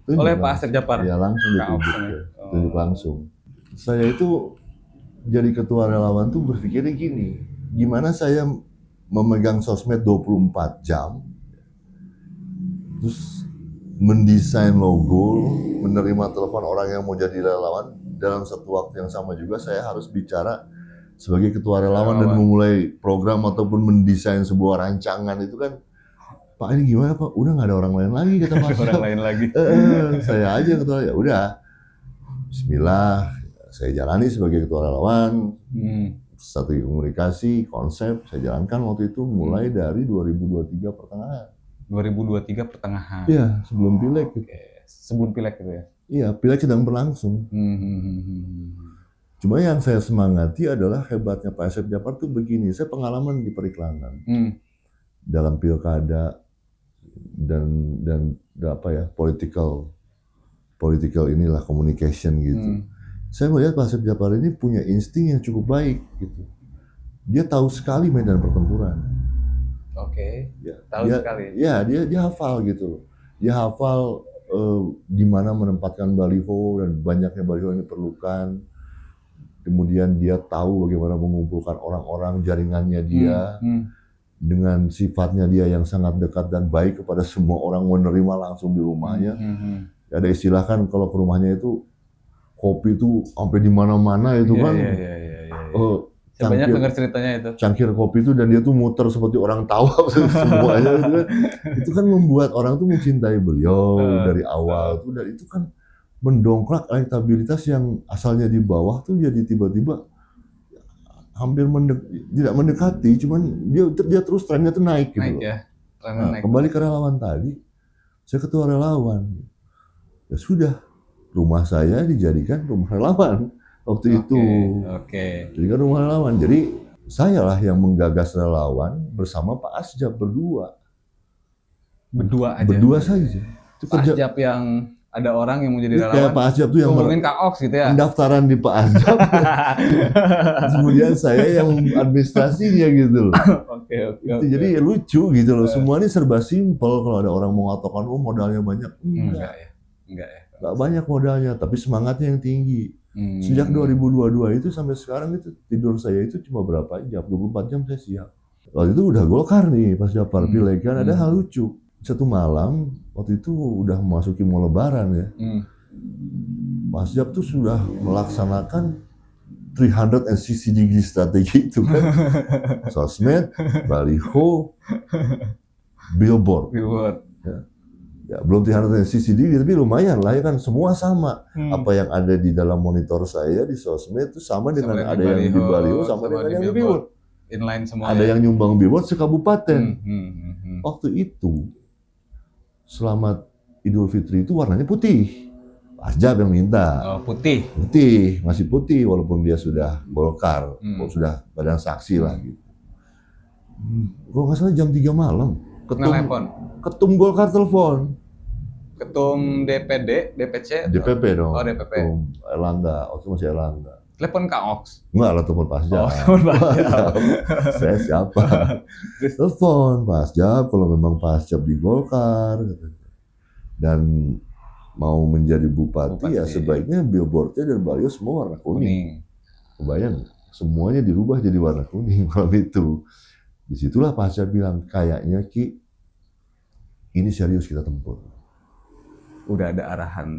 oleh Pak Asep Japar. Iya langsung ditunjuk langsung. Saya itu jadi ketua relawan tuh berpikirnya gini, gimana saya memegang sosmed 24 jam, terus mendesain logo, menerima telepon orang yang mau jadi relawan, dalam satu waktu yang sama juga saya harus bicara sebagai ketua relawan dan memulai program ataupun mendesain sebuah rancangan itu kan, Pak ini gimana Pak? Udah nggak ada orang lain lagi kata Pak. Orang lain lagi. Saya aja ketua, ya udah. Bismillah, saya jalani sebagai ketua relawan. Strategi komunikasi, konsep saya jalankan waktu itu mulai dari 2023 pertengahan. 2023 pertengahan. Iya, sebelum pileg. Sebelum pileg gitu ya? Iya, pileg sedang berlangsung. Cuma yang saya semangati adalah hebatnya Pak Asep Japar tuh begini, saya pengalaman di periklanan. Dalam pilkada dan apa ya, political inilah, communication gitu. Saya melihat Pak Asep Japar ini punya insting yang cukup baik gitu. Dia tahu sekali medan pertempuran. Tahu sekali. Ya, dia hafal gitu. Dia hafal di mana menempatkan baliho dan banyaknya baliho yang diperlukan. Kemudian dia tahu bagaimana mengumpulkan orang-orang, jaringannya dia. Dengan sifatnya dia yang sangat dekat dan baik kepada semua orang, menerima langsung di rumahnya. Ada istilah kan kalau ke rumahnya itu kopi itu sampai di mana-mana itu kan. Saya banyak dengar ceritanya itu. Cangkir kopi itu dan dia tuh muter seperti orang tawa semuanya itu kan. Itu kan membuat orang tuh mencintai beliau dari awal tuh, dan itu kan mendongkrak elektabilitas yang asalnya di bawah tuh jadi tiba-tiba hampir tidak mendekati, cuman dia terus trennya tuh naik gitu. Naik ya. Nah, kembali ke relawan tadi, saya ketua relawan. Ya sudah, rumah saya dijadikan rumah relawan waktu itu. Jadikan rumah relawan. Jadi saya lah yang menggagas relawan bersama Pak Asjab berdua. Berdua aja? Berdua saja. Itu Pak Asjab yang ada orang yang mau jadi relawan? Kayak Pak Asjab tuh yang ngomongin Kak Oks gitu ya? Pendaftaran di Pak Asjab. Kemudian saya yang administrasinya gitu loh. Jadi lucu gitu loh. Semua ini serba simpel. Kalau ada orang mengatakan, oh modalnya banyak. Enggak ya. Enggak banyak modalnya, tapi semangatnya yang tinggi. Sejak 2022 itu sampai sekarang itu tidur saya itu cuma berapa jam, 24 jam saya siap. Waktu itu udah Golkar nih pas Japar pileg kan, ada hal lucu. Satu malam waktu itu udah memasuki mau lebaran ya. Mas Jab tuh sudah melaksanakan 360 degree strategi itu kan. Sosmed, baliho, billboard. Ya, belum 360 degree tapi lumayan lah ya kan, semua sama. Apa yang ada di dalam monitor saya di sosmed itu sama dengan ada yang di baliho, sama dengan yang di billboard. Inline semua. Ada yang nyumbang billboard sekabupaten. Waktu itu selamat Idul Fitri itu warnanya putih. Pak Asjab yang minta. Putih. Putih, masih putih walaupun dia sudah Golkar, sudah badan saksi lah gitu. Kalau nggak salah jam 3 malam, ketum Golkar telepon. Ketum DPD, DPC? DPP dong. Oh, DPP. Ketum Erlangga, waktu masih Erlangga. Telepon Kak Oks? Enggak lah, telepon Pak Asjab. Saya siapa? Telepon Pak Asjab, kalau memang Pak Asjab di Golkar dan mau menjadi bupati ya sebaiknya billboardnya dan baliho semua warna kuning. Kebayang, semuanya dirubah jadi warna kuning malam itu. Disitulah Pak Asjab bilang, kayaknya Ki, ini serius kita tempur. Udah ada arahan.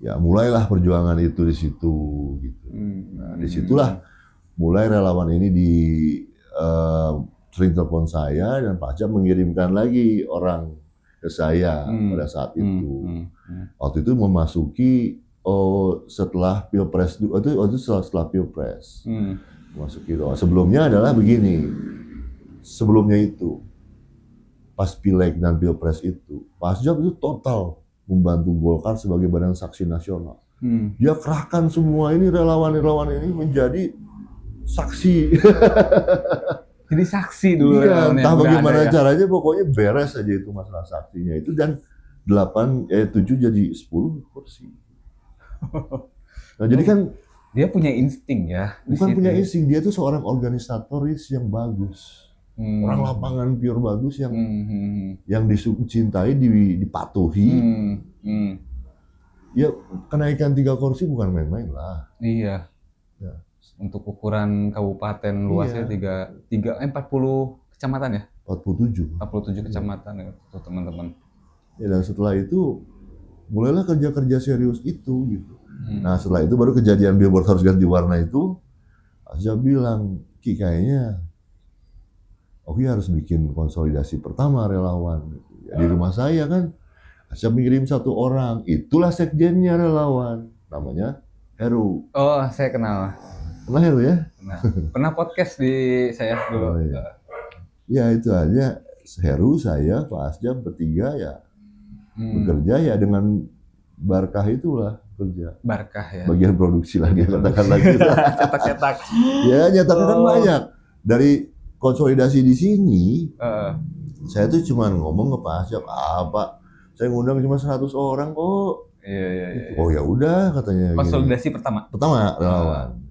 Ya mulailah perjuangan itu di situ gitu. Nah, disitulah mulai relawan ini sering telepon saya dan Pak Asjab mengirimkan lagi orang ke saya pada saat itu. Waktu itu memasuki setelah Pilpres itu setelah Pilpres. Memasuki sebelumnya adalah begini. Sebelumnya itu pas Pileg dan Pilpres itu, Pak Asjab itu total membantu Golkar sebagai badan saksi nasional. Dia kerahkan semua ini relawan-relawan ini menjadi saksi. Jadi saksi dulu. Iya, entah bagaimana caranya, pokoknya beres aja itu masalah saksinya itu, dan 7 jadi 10 kursi. Nah, jadi kan dia punya insting ya. Bukan punya insting, dia tuh seorang organisatoris yang bagus. Orang lapangan pure bagus yang dicintai, dipatuhi. Ya kenaikan 3 kursi bukan main-main lah. Iya. Ya. Untuk ukuran kabupaten luasnya 40 kecamatan ya? 47 kecamatan ya teman-teman. Ya, dan setelah itu mulailah kerja-kerja serius itu gitu. Nah setelah itu baru kejadian billboard harus ganti warna itu, Asya bilang, Ki kayaknya Oki harus bikin konsolidasi pertama relawan. Ya, di rumah saya kan, Asya mengirim 1 orang, itulah sekjennya relawan, namanya Heru. Oh, saya kenal. Kenal Heru ya? Nah, pernah podcast di saya dulu. Oh, iya. Ya itu aja, Heru, saya, Pak Asya bertiga ya bekerja ya dengan Barkah itulah kerja. Barkah ya. Bagian produksi lah dia katakan lagi. Cetak-cetak. Ya nyetaknya kan banyak. Dari konsolidasi di sini, saya tuh cuma ngomong ke Pak Asya, Pak, saya ngundang cuma 100 orang kok. Iya. Oh ya udah katanya. Konsolidasi gini. pertama relawan.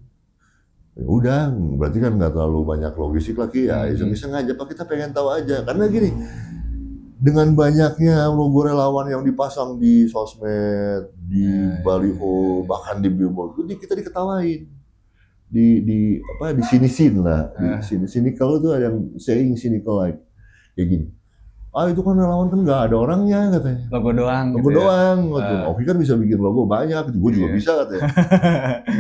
Ya udah, berarti kan nggak terlalu banyak logistik lagi ya. Iseng-iseng aja, Pak, kita pengen tahu aja. Karena gini, dengan banyaknya logo relawan yang dipasang di sosmed, di baliho, bahkan di billboard, kita diketawain. Di sini lah. Di cynical itu ada yang saying cynical like kayak gini. Itu kan relawan kan nggak ada orangnya katanya. Logo doang. Logo gitu doang. Oke kan bisa bikin logo banyak, gue juga bisa katanya.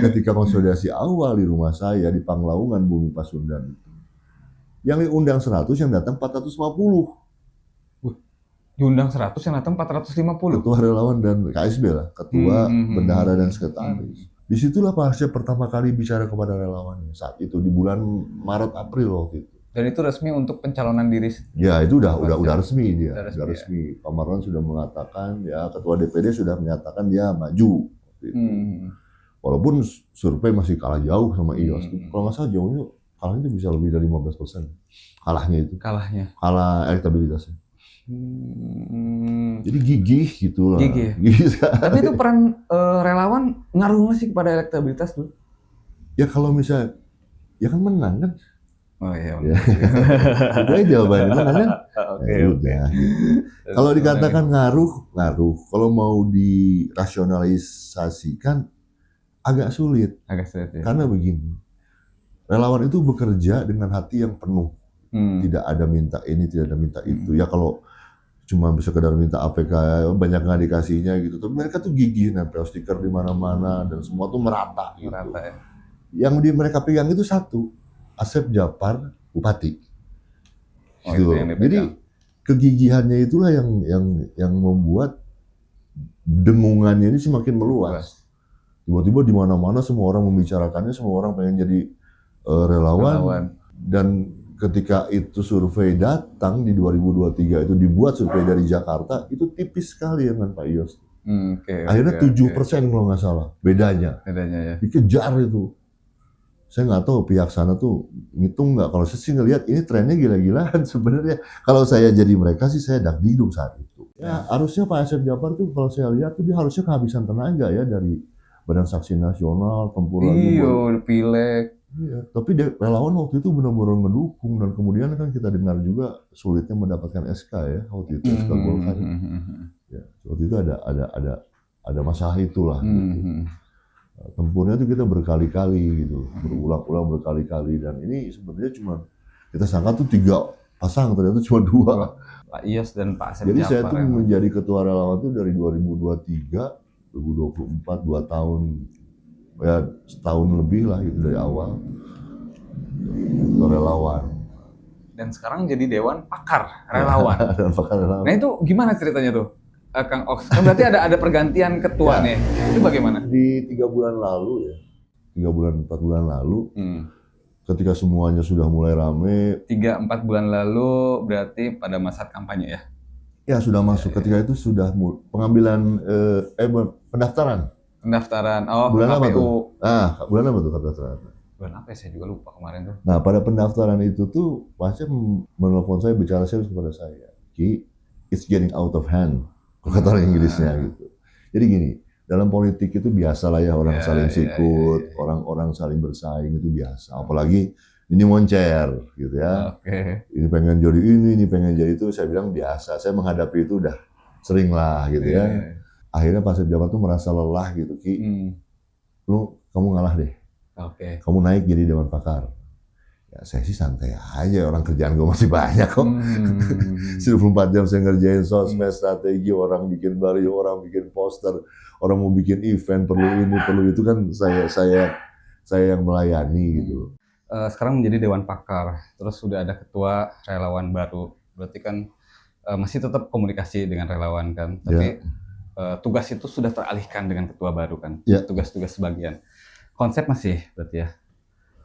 Ketika konsolidasi awal di rumah saya di Panglaungan Bumi Pasundan itu, yang diundang 100 yang datang 450. Diundang 100 yang datang 450. Ketua relawan dan KSB lah, ketua, bendahara dan sekretaris. Disitulah Pak Asya pertama kali bicara kepada relawannya saat itu di bulan Maret April waktu itu. Dan itu resmi untuk pencalonan diri. Ya itu udah resmi dia. Udah resmi. Pak Marwan sudah mengatakan, ya ketua DPD sudah menyatakan dia maju. Walaupun survei masih kalah jauh sama IOS. Kalau nggak salah jauhnya kalahnya bisa lebih dari 15%. Kalah elektabilitasnya. Jadi gigih gitu lah. Gigih. Tapi itu peran relawan ngaruh nggak sih kepada elektabilitas tuh? Ya kalau misalnya, ya kan menang kan. Oh iya. Itu aja jawabannya menang kan. Oke. Udah. Gitu. Kalau dikatakan ngaruh. Kalau mau dirasionalisasikan agak sulit. Ya. Karena begini, relawan itu bekerja dengan hati yang penuh. Tidak ada minta ini, tidak ada minta itu. Ya kalau cuma sekedar minta APK banyak nggak dikasihnya gitu. Tapi mereka tuh gigih nempel stiker di mana-mana dan semua tuh merata. Gitu. Merata ya. Yang mereka pegang itu satu, Asep Japar Bupati. Gitu. Jadi kegigihannya itulah yang membuat dengungannya ini semakin meluas. Tiba-tiba di mana-mana semua orang membicarakannya, semua orang pengen jadi relawan. Dan ketika itu survei datang di 2023 itu dibuat survei dari Jakarta, itu tipis sekali dengan Pak Ios. Akhirnya 7% kalau nggak salah bedanya ya. Dikejar itu. Saya nggak tahu pihak sana tuh ngitung nggak. Kalau saya sih ngelihat ini trennya gila-gilaan sebenarnya. Kalau saya jadi mereka sih saya dagdikdung saat itu. Ya harusnya Pak Asep Japar tuh kalau saya lihat tuh dia harusnya kehabisan tenaga ya dari Badan Saksi Nasional, tempur lagi. Iya, pileg. Iya, tapi relawan waktu itu benar-benar mendukung dan kemudian kan kita dengar juga sulitnya mendapatkan SK ya waktu itu SK Golkar. Ya, waktu itu ada masalah itulah. Gitu. Tempurnya itu kita berkali-kali gitu, berulang-ulang berkali-kali dan ini sebenarnya cuma kita sangka tuh 3 pasang ternyata cuma 2. Pak Ios dan Pak Asep Jadi Japar. saya tuh menjadi ketua relawan tuh dari 2023, 2024 2 tahun. Ya setahun lebih lah gitu dari awal itu relawan. Dan sekarang jadi Dewan Pakar Relawan. Nah itu gimana ceritanya tuh, Kang Oks? Kan berarti ada pergantian ketua nih. Itu bagaimana? Di 3 bulan lalu ya, 4 bulan lalu, ketika semuanya sudah mulai rame. 3-4 bulan lalu berarti pada masa kampanye ya? Ya sudah masuk. Ketika itu sudah pengambilan pendaftaran. Bulan apa tuh? Bulan apa tuh pendaftaran? Bulan apa ya? Saya juga lupa kemarin tuh. Nah, pada pendaftaran itu tuh pasti menelpon saya, bicara serius kepada saya. Ki, it's getting out of hand. Kata orang Inggrisnya gitu. Jadi gini, dalam politik itu biasa lah ya orang saling sikut, orang-orang saling bersaing itu biasa. Apalagi ini moncer gitu ya. Ini pengen jadi ini pengen jadi itu. Saya bilang biasa. Saya menghadapi itu udah sering lah gitu ya. Akhirnya Pak Asep Japar tuh merasa lelah gitu, Ki, kamu ngalah deh, kamu naik jadi Dewan Pakar. Ya saya sih santai aja, orang kerjaan gue masih banyak kok. 24 jam saya ngerjain sosmed, strategi, orang bikin baliho, orang bikin poster, orang mau bikin event perlu ini perlu itu kan saya yang melayani gitu. Sekarang menjadi Dewan Pakar, terus sudah ada ketua relawan baru, berarti kan masih tetap komunikasi dengan relawan kan, tapi tugas itu sudah teralihkan dengan ketua baru kan, tugas-tugas sebagian. Konsep masih berarti ya,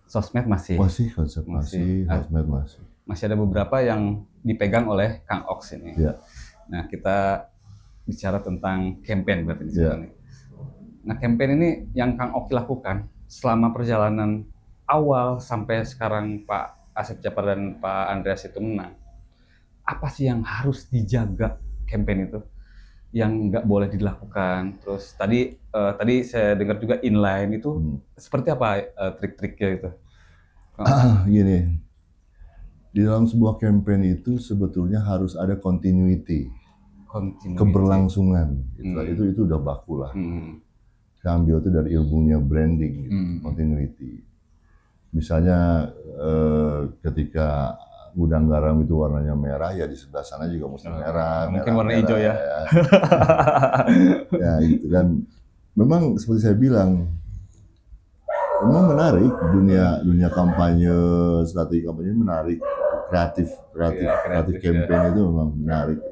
sosmed masih. Konsep masih, sosmed masih. Masih ada beberapa yang dipegang oleh Kang Oks ini. Nah, kita bicara tentang campaign berarti di sini. Nah, campaign ini yang Kang Oki lakukan selama perjalanan awal sampai sekarang Pak Asep Djapar dan Pak Andreas itu menang. Apa sih yang harus dijaga campaign itu? Yang nggak boleh dilakukan? Terus tadi saya dengar juga inline itu seperti apa trik-triknya itu? Gini, di dalam sebuah campaign itu sebetulnya harus ada continuity. Keberlangsungan. Itu udah baku lah. Saya ambil itu dari ilmunya branding, gitu, continuity. Misalnya ketika gudang garam itu warnanya merah, ya di sebelah sana juga mesti merah. Mungkin warna hijau ya. Ya itu kan. Memang seperti saya bilang, memang menarik dunia kampanye, strategi kampanye menarik, kreatif campaign itu memang menarik.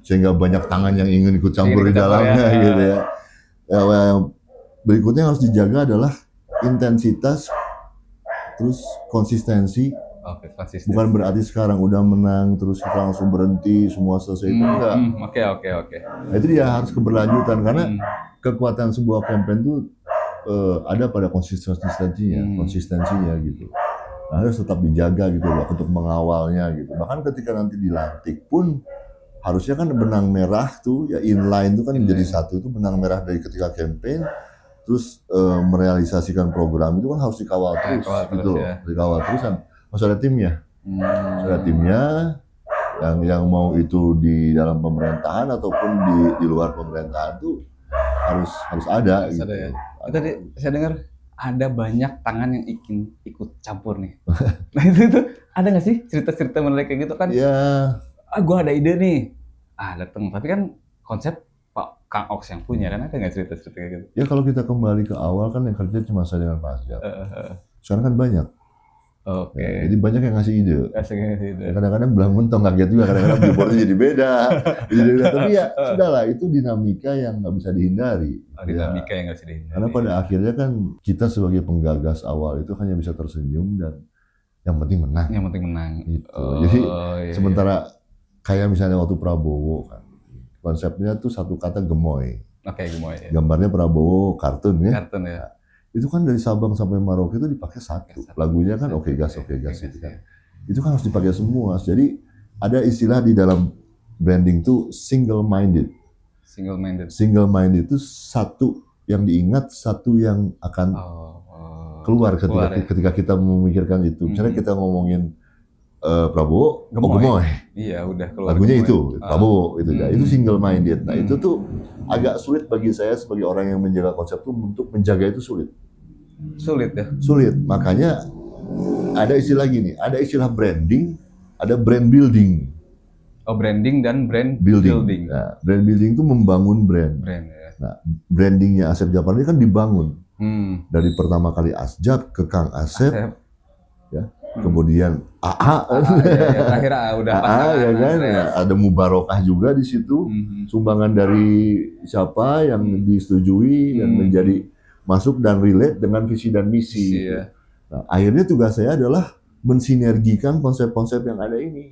Sehingga banyak tangan yang ingin ikut campur di dalamnya gitu ya. Yang berikutnya harus dijaga adalah intensitas, terus konsistensi. Konsistensi. Bukan berarti sekarang udah menang terus kita langsung berhenti semua selesai itu enggak. Oke. Nah, itu dia harus keberlanjutan karena kekuatan sebuah campaign itu ada pada konsistensinya gitu. Nah, harus tetap dijaga gitu loh untuk mengawalnya gitu. Bahkan ketika nanti dilantik pun harusnya kan benang merah tuh ya inline itu kan menjadi satu, itu benang merah dari ketika campaign terus merealisasikan program itu kan harus dikawal terus gitu loh. Dikawal terus kan harus ada timnya. Ada timnya yang mau itu di dalam pemerintahan ataupun di luar pemerintahan tuh harus ada gitu. Ada ya. Tadi saya dengar ada banyak tangan yang ikut campur nih. Nah itu ada nggak sih cerita-cerita menarik kayak gitu kan? Ya. Gue ada ide nih. Datang. Tapi kan konsep Pak Kang Oks yang punya kan, ada nggak cerita-cerita kayak gitu? Ya kalau kita kembali ke awal kan yang kerja cuma saya dengan Pak Asjad. Sekarang kan banyak. Ya, jadi banyak yang ngasih ide. Kadang-kadang belang mentong kaget juga, kadang-kadang billboardnya jadi beda. Tapi ya sudahlah, itu dinamika yang nggak bisa dihindari. Dinamika yang nggak bisa dihindari. Karena pada akhirnya kan kita sebagai penggagas awal itu hanya bisa tersenyum dan yang penting menang. Yang penting menang. Gitu. Jadi sementara kayak misalnya waktu Prabowo kan, konsepnya tuh satu kata gemoy. Gemoy. Ya. Gambarnya Prabowo kartun ya. Kartun ya. Itu kan dari Sabang sampai Merauke itu dipakai satu. Lagunya kan oke gas gitu kan. Itu kan harus dipakai semua. Jadi ada istilah di dalam branding tuh single minded. Single minded itu satu yang diingat, satu yang akan keluar ketika kita memikirkan itu. Misalnya kita ngomongin Prabowo, gemoy. Iya, udah keluar. Lagunya itu, Prabowo itu ya. Itu single minded. Nah, itu tuh agak sulit bagi saya sebagai orang yang menjaga konsep itu, untuk menjaga itu sulit. Sulit ya? Sulit. Makanya ada istilah gini, ada istilah branding, ada brand building. Branding dan brand building. Nah, brand building itu membangun brand. Ya. Nah, brandingnya Asep Djapar ini kan dibangun. Dari pertama kali Asjad ke Kang Asep. Ya. Kemudian AA, akhirnya udah pasangan ya kan, ada Mubarokah juga di situ, sumbangan dari siapa yang disetujui dan menjadi masuk dan relate dengan visi dan misi. Ya. Nah, akhirnya tugas saya adalah mensinergikan konsep-konsep yang ada ini.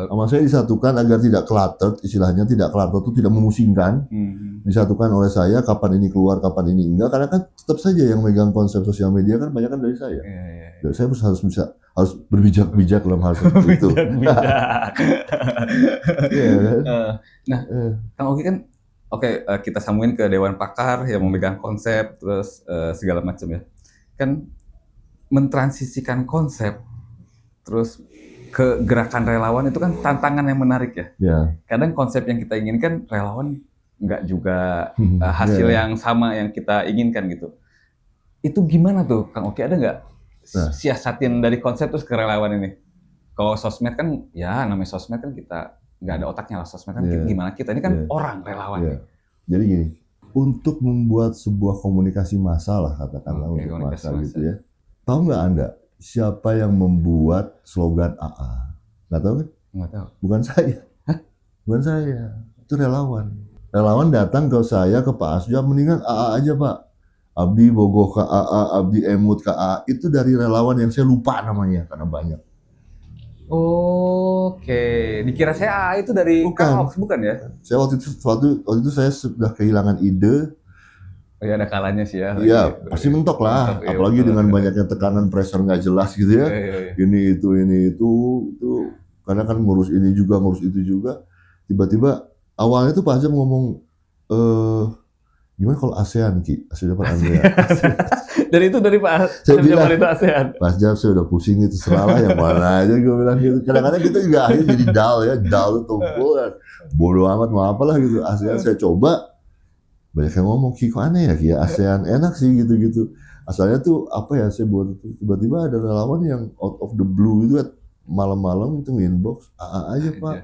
Sama saya disatukan agar tidak cluttered, istilahnya tidak cluttered itu tidak memusingkan. Disatukan oleh saya, kapan ini keluar, kapan ini enggak, karena kan tetap saja yang megang konsep sosial media kan banyak kan dari saya. Dan saya harus berbijak-bijak dalam hal seperti itu. Nah, Kang Oki kan kita sambungin ke Dewan Pakar yang memegang konsep terus segala macam ya. Kan mentransisikan konsep terus ke gerakan relawan itu kan tantangan yang menarik ya. Kadang konsep yang kita inginkan relawan nggak juga hasil yang sama yang kita inginkan gitu. Itu gimana tuh Kang Oki, ada nggak siasatin dari konsep terus ke relawan ini? Kalau sosmed kan ya namanya sosmed kan kita nggak ada otaknya lah, sosmed kan gimana kita ini kan orang relawan. Jadi gini, untuk membuat sebuah komunikasi massa lah, katakanlah untuk massa gitu ya. Tahu nggak Anda siapa yang membuat slogan AA? Nggak tahu kan? Nggak tahu. Bukan saya. Bukan saya. Itu relawan. Relawan datang ke saya, ke Pak Asjab, mendingan AA aja Pak. Abdi Bogoh ke AA, Abdi Emut ke AA. Itu dari relawan yang saya lupa namanya karena banyak. Oke, dikira saya AA itu dari Kang Oks, bukan ya? Saya waktu itu saya sudah kehilangan ide. Oh ya, ada kalanya sih ya. Iya, pasti mentok lah. Mentok, iya, apalagi betul, dengan betul. banyaknya tekanan pressure nggak jelas gitu ya. Iya. Ini itu. Karena kan ngurus ini juga, ngurus itu juga. Tiba-tiba awalnya tuh Pak Azam ngomong, gimana kalau ASEAN Ki? ASEAN apa ASEAN? Dan itu dari Pak Saya bilang, itu ASEAN. Pak Azam saya udah pusing itu, terserah lah yang mana aja gue bilang gitu. Kadang-kadang kita juga akhirnya jadi dal tumpul kan. Bodoh amat mau apalah gitu. ASEAN saya coba, banyak yang ngomong, Ki kok aneh ya Ki ya, ASEAN enak sih gitu-gitu. Asalnya tuh apa ya, saya buat itu, tiba-tiba ada relawan yang out of the blue itu malam-malam itu inbox, AA aja Pak.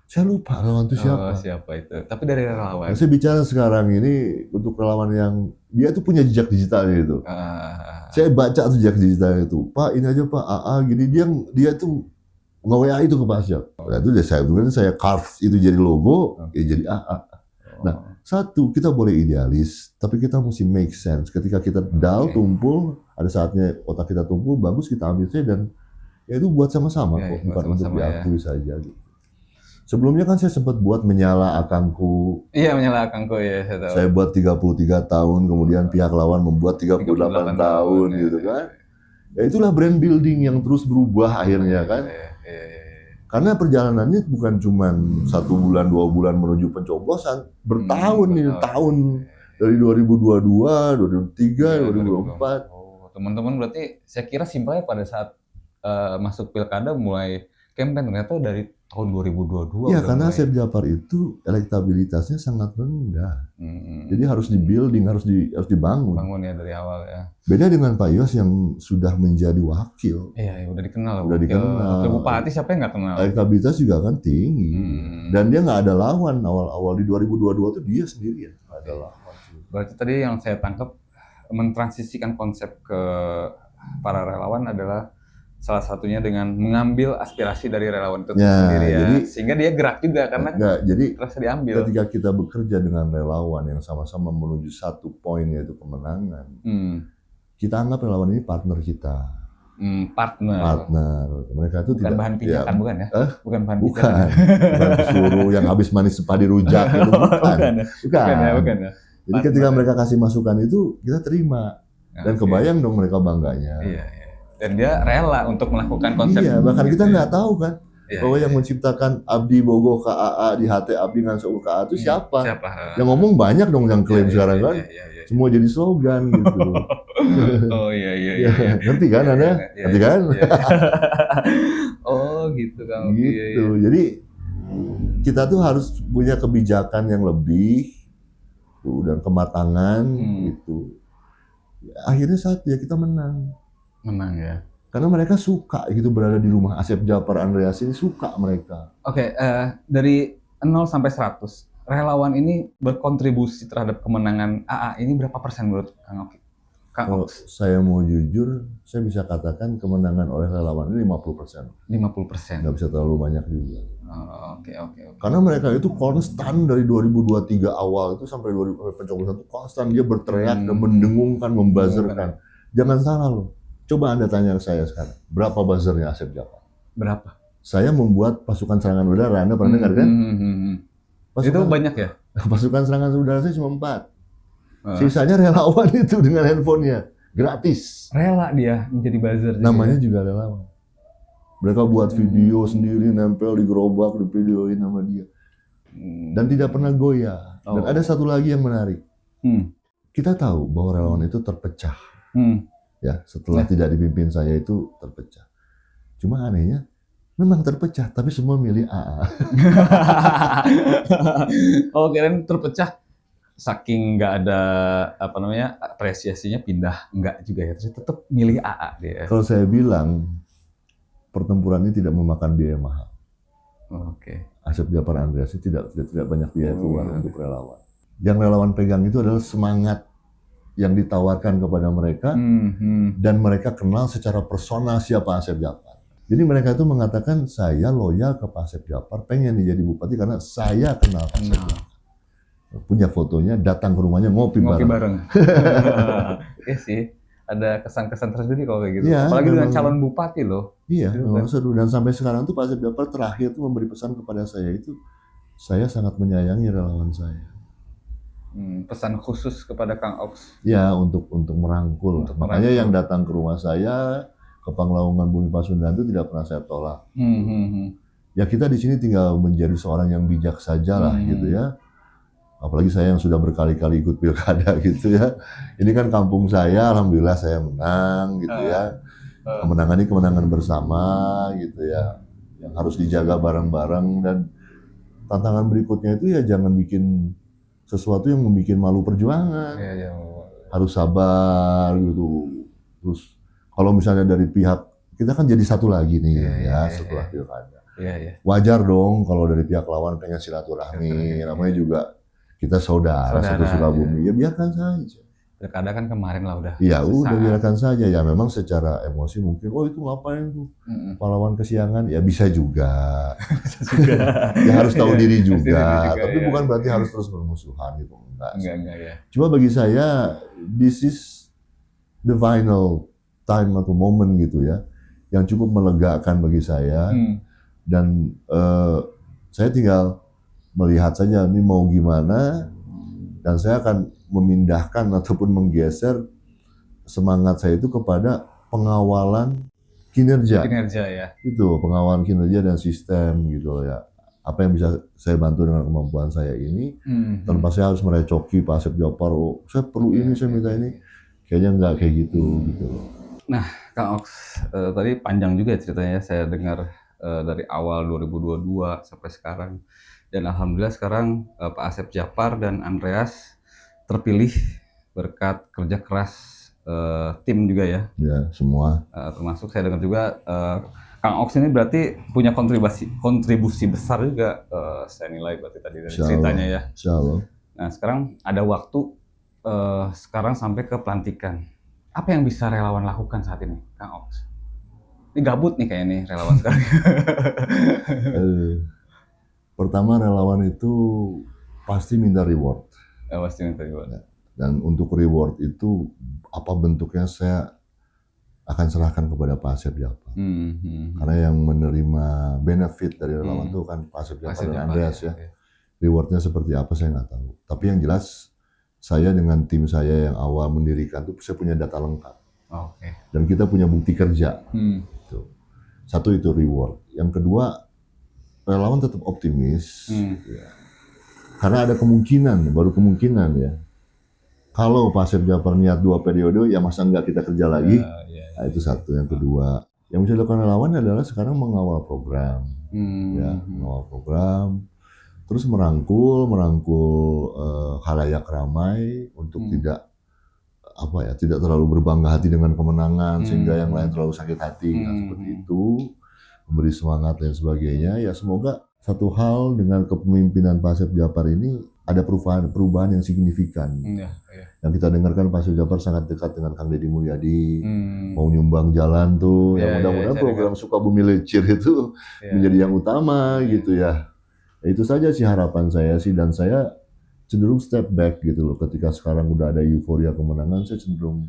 Saya lupa relawan itu siapa. Siapa itu? Tapi dari relawan. Nah, saya bicara sekarang ini untuk relawan yang dia tuh punya jejak digitalnya itu. Saya baca tuh jejak digitalnya itu. Pak ini aja Pak, AA gini, dia tuh nge-WA itu ke Pak Asyaf. Nah itu saya carve itu jadi logo, ya jadi AA. Nah, satu, kita boleh idealis, tapi kita mesti make sense. Ketika kita tumpul, ada saatnya otak kita tumpul, bagus kita ambil saja dan ya itu buat sama-sama kok, bukan untuk diakui saja gitu. Sebelumnya kan saya sempat buat Menyala Akangku. Iya, Menyala Akangku ya, saya tahu. Saya buat 33 tahun, kemudian pihak lawan membuat 38 tahun gitu kan. Ya itulah brand building yang terus berubah akhirnya kan. Karena perjalanannya bukan cuma 1 bulan, 2 bulan menuju pencoblosan, bertahun ini, tahun dari 2022, 2023, 2024. Oh, teman-teman berarti saya kira simpelnya pada saat masuk pilkada mulai campaign, ternyata dari tahun 2022. Iya, karena Asep Djapar itu elektabilitasnya sangat rendah. Jadi harus di-building, harus dibangun. Bangun ya dari awal ya. Beda dengan Pak Yos yang sudah menjadi wakil. Iya, udah dikenal. Udah dikenal. Wakil bupati siapa yang nggak kenal? Elektabilitas juga kan tinggi. Dan dia nggak ada lawan awal-awal di 2022 itu dia sendirian. Nggak ada lawan. Berarti tadi yang saya tangkap mentransisikan konsep ke para relawan adalah salah satunya dengan mengambil aspirasi dari relawan itu sendiri ya. Jadi, sehingga dia gerak juga karena jadi terasa diambil. Ketika kita bekerja dengan relawan yang sama-sama menuju satu poin yaitu kemenangan, kita anggap relawan ini partner kita. Partner. Mereka itu bukan bahan pijakan, bukan ya? Bukan bahan pijakan. Bukan pesuruh yang habis manis sepadi rujak itu bukan. Bukan ya. Jadi ketika mereka kasih masukan itu kita terima dan kebayang dong mereka bangganya. Iya. Dan dia rela untuk melakukan konsep. Iya, bahkan kita nggak tahu kan bahwa yang menciptakan Abdi Bogoh ke AA di HT Abdi Nganso ke AA itu siapa? Yang ngomong banyak dong yang klaim sekarang kan. Semua jadi slogan gitu. Oh iya. Ngerti kan Anda? Ngerti kan? Oh gitu kan. Gitu. Jadi kita tuh harus punya kebijakan yang lebih dan kematangan gitu. Akhirnya saat ya kita menang ya. Karena mereka suka gitu berada di rumah Asep Djapar Andreas ini, suka mereka. Oke, dari 0 sampai 100, relawan ini berkontribusi terhadap kemenangan AA ini berapa persen menurut Kang Oki? Kalau saya mau jujur, saya bisa katakan kemenangan oleh relawan ini 50%. 50%. Nggak bisa terlalu banyak juga. Oke. Karena mereka itu konstan dari 2023 awal itu sampai 2000 pencoblosan itu konstan, dia berteriak dan mendengungkan, membuzzerkan. Jangan salah loh. Coba Anda tanya ke saya sekarang, berapa buzzernya Asep Djapar? Berapa? Saya membuat pasukan serangan udara, Anda pernah dengar kan? Itu banyak ya? Pasukan serangan udara saya cuma 4. Sisanya relawan itu dengan handphonenya, gratis. Rela dia menjadi buzzer. Namanya juga relawan. Mereka buat video sendiri, nempel di gerobak, di videoin sama dia. Dan tidak pernah goyah. Dan ada satu lagi yang menarik. Kita tahu bahwa relawan itu terpecah. Ya, setelah tidak dipimpin saya itu terpecah. Cuma anehnya memang terpecah, tapi semua milih AA. Oh, kirain terpecah saking nggak ada apresiasinya pindah, enggak juga ya, terus tetap milih AA dia. Kalau saya bilang pertempuran ini tidak memakan biaya mahal. Oke. Asep Djapar Andreas tidak banyak biaya keluar untuk relawan. Yang relawan pegang itu adalah semangat yang ditawarkan kepada mereka, dan mereka kenal secara personal siapa Asep Djapar. Jadi mereka itu mengatakan, saya loyal ke Pak Asep Djapar, pengen nih jadi bupati karena saya kenal Pak Asep Djapar. Punya fotonya, datang ke rumahnya ngopi bareng. Iya sih, ada kesan-kesan tersendiri kalau kayak gitu. Iya, Apalagi dengan memang. calon bupati loh. Iya, Gitu memang kan. seru. Dan sampai sekarang tuh Pak Asep Djapar terakhir tuh memberi pesan kepada saya itu, saya sangat menyayangi relawan saya. Pesan khusus kepada Kang Oks. Ya, untuk merangkul. Untuk Makanya merangkul. yang datang ke rumah saya, ke Panglaungan Bumi Pasundan itu tidak pernah saya tolak. Ya kita di sini tinggal menjadi seorang yang bijak saja lah gitu ya. Apalagi saya yang sudah berkali-kali ikut pilkada gitu ya. Ini kan kampung saya, alhamdulillah saya menang gitu ya. Kemenangan ini kemenangan bersama gitu ya. Yang harus dijaga bareng-bareng, dan tantangan berikutnya itu ya jangan bikin sesuatu yang membuat malu perjuangan. Iya. Harus sabar gitu. Terus kalau misalnya dari pihak kita kan jadi satu lagi nih setelah pilkada. Iya. Wajar dong kalau dari pihak lawan pengen silaturahmi, namanya juga kita saudara satu Sukabumi. Ya biarkan saja. Pilkada kan kemarin lah udah. Iya udah biarkan saja. Ya memang secara emosi mungkin, oh itu ngapain tuh pahlawan kesiangan? Ya bisa juga. Ya harus tahu diri juga. Tapi bukan berarti harus terus bermusuhan gitu. Enggak ya. Cuma bagi saya, this is the final time atau moment gitu ya, yang cukup melegakan bagi saya. Dan saya tinggal melihat saja ini mau gimana, dan saya akan memindahkan ataupun menggeser semangat saya itu kepada pengawalan kinerja. Ya. Itu pengawalan kinerja dan sistem gitu ya. Apa yang bisa saya bantu dengan kemampuan saya ini, tanpa saya harus merecoki Pak Asep Djapar, oh, saya perlu ini, saya minta ini. Kayaknya nggak kayak gitu. Nah, Kang Oks, tadi panjang juga ya ceritanya, saya dengar dari awal 2022 sampai sekarang. Dan alhamdulillah sekarang Pak Asep Djapar dan Andreas terpilih berkat kerja keras tim juga ya. Ya, semua. Termasuk saya dengar juga Kang Oks ini berarti punya kontribusi besar juga, saya nilai berarti tadi dari ceritanya ya. Insyaallah. Nah sekarang ada waktu, sekarang sampai ke pelantikan. Apa yang bisa relawan lakukan saat ini, Kang Oks? Ini gabut nih kayaknya nih relawan sekarang. Pertama, relawan itu pasti minta reward. Pasti minta reward. Dan untuk reward itu apa bentuknya saya akan serahkan kepada Pak Asep Djapar. Karena yang menerima benefit dari relawan itu kan Pak Asep Djapar dan Andreas ya. Rewardnya seperti apa saya nggak tahu. Tapi yang jelas saya dengan tim saya yang awal mendirikan itu saya punya data lengkap. Dan kita punya bukti kerja. Satu itu reward. Yang kedua, relawan tetap optimis. Karena ada kemungkinan, baru kemungkinan ya. Kalau Pak Asep Djapar niat 2 periode, ya masa enggak kita kerja lagi? Nah, itu satu. Yang kedua, yang bisa dilakukan relawan adalah sekarang mengawal program. Ya, mengawal program. Terus merangkul khalayak ramai untuk tidak terlalu berbangga hati dengan kemenangan sehingga yang lain terlalu sakit hati. Seperti itu, memberi semangat dan sebagainya. Ya semoga satu hal dengan kepemimpinan Pak Asep Djapar ini ada perubahan yang signifikan. Yang kita dengarkan Pak Asep Djapar sangat dekat dengan Kang Deddy Mulyadi, mau nyumbang jalan tuh. Yang mudah-mudahan program Sukabumi Lecir itu menjadi yang utama gitu ya. Itu saja sih harapan saya sih, dan saya cenderung step back gitu loh. Ketika sekarang udah ada euforia kemenangan, saya cenderung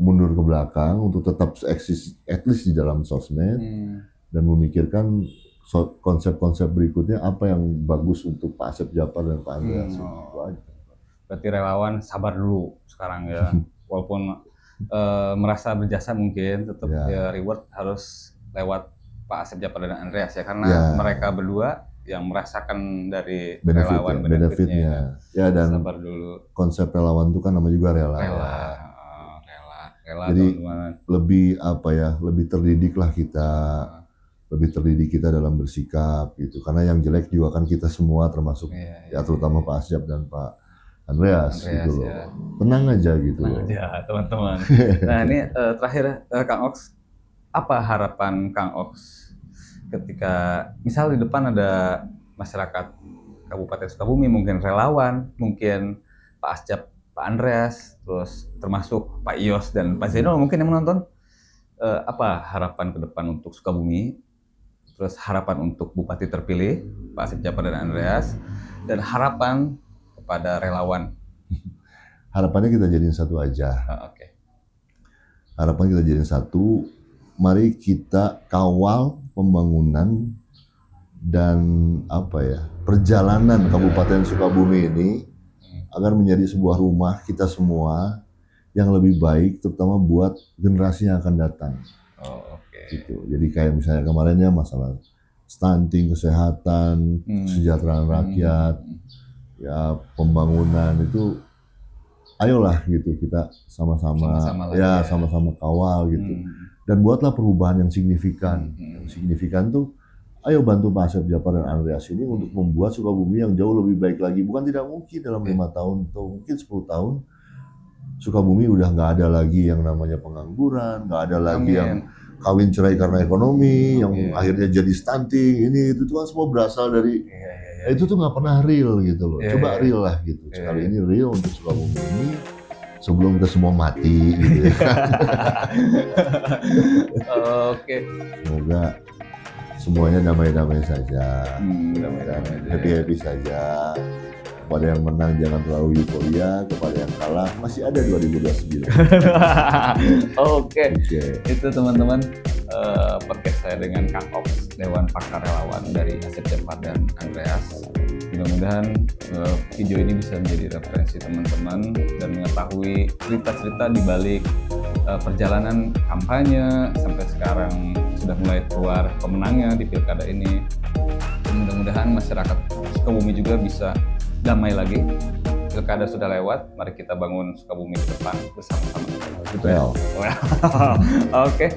mundur ke belakang untuk tetap eksis at least di dalam sosmed dan memikirkan konsep-konsep berikutnya apa yang bagus untuk Pak Asep Djapar dan Pak Andreas. Berarti relawan sabar dulu sekarang ya. Walaupun merasa berjasa mungkin tetap ya reward harus lewat Pak Asep Djapar dan Andreas ya, karena mereka berdua yang merasakan dari relawan benefitnya. Ya, dan sabar dulu. Konsep relawan itu kan namanya juga rela. Jadi lebih terdidik lah kita. Lebih terdidik kita dalam bersikap gitu. Karena yang jelek juga kan kita semua, termasuk terutama Pak Asep dan Pak Andreas gitu loh. Tenang aja gitu loh. Ya teman-teman. Nah ini terakhir Kang Oks, apa harapan Kang Oks ketika misal di depan ada masyarakat Kabupaten Sukabumi, mungkin relawan, mungkin Pak Asjab, Pak Andreas, terus termasuk Pak Ios dan Pak Zainul mungkin yang menonton, apa harapan ke depan untuk Sukabumi, terus harapan untuk Bupati terpilih Pak Asep Japar dan Andreas, dan harapan kepada relawan. Harapannya kita jadiin satu aja. Oke. Harapan kita jadiin satu, mari kita kawal pembangunan dan perjalanan Kabupaten Sukabumi ini agar menjadi sebuah rumah kita semua yang lebih baik, terutama buat generasi yang akan datang. Gitu. Jadi kayak misalnya kemarinnya masalah stunting, kesehatan, kesejahteraan rakyat, ya pembangunan itu, ayolah gitu kita sama-sama kawal gitu. Dan buatlah perubahan yang signifikan. Yang signifikan tuh, ayo bantu Pak Asep Japar dan Andreas ini untuk membuat Sukabumi yang jauh lebih baik lagi. Bukan tidak mungkin dalam 5 tahun atau mungkin 10 tahun Sukabumi udah nggak ada lagi yang namanya pengangguran, nggak ada lagi yang kawin cerai karena ekonomi, yang akhirnya jadi stunting, itu kan semua berasal dari itu tuh nggak pernah real gitu loh. Coba real lah gitu. Sekali ini real untuk Sukabumi ini sebelum kita semua mati gitu ya. Oke. Semoga semuanya damai-damai saja, happy-happy saja. Kepada yang menang jangan terlalu euforia, kepada yang kalah masih ada 2029. Oke. Itu teman-teman podcast saya dengan Kang Ops, Dewan Pakar Relawan dari Asep Japar dan Andreas. Mudah-mudahan video ini bisa menjadi referensi teman-teman dan mengetahui cerita-cerita di balik perjalanan kampanye sampai sekarang sudah mulai keluar pemenangnya di pilkada ini. Dan mudah-mudahan masyarakat Sukabumi juga bisa damai lagi. Pilkada sudah lewat, mari kita bangun Sukabumi ke depan bersama-sama. Gitu ya. Oke.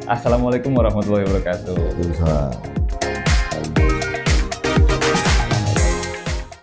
Assalamualaikum warahmatullahi wabarakatuh. Waalaikumsalam.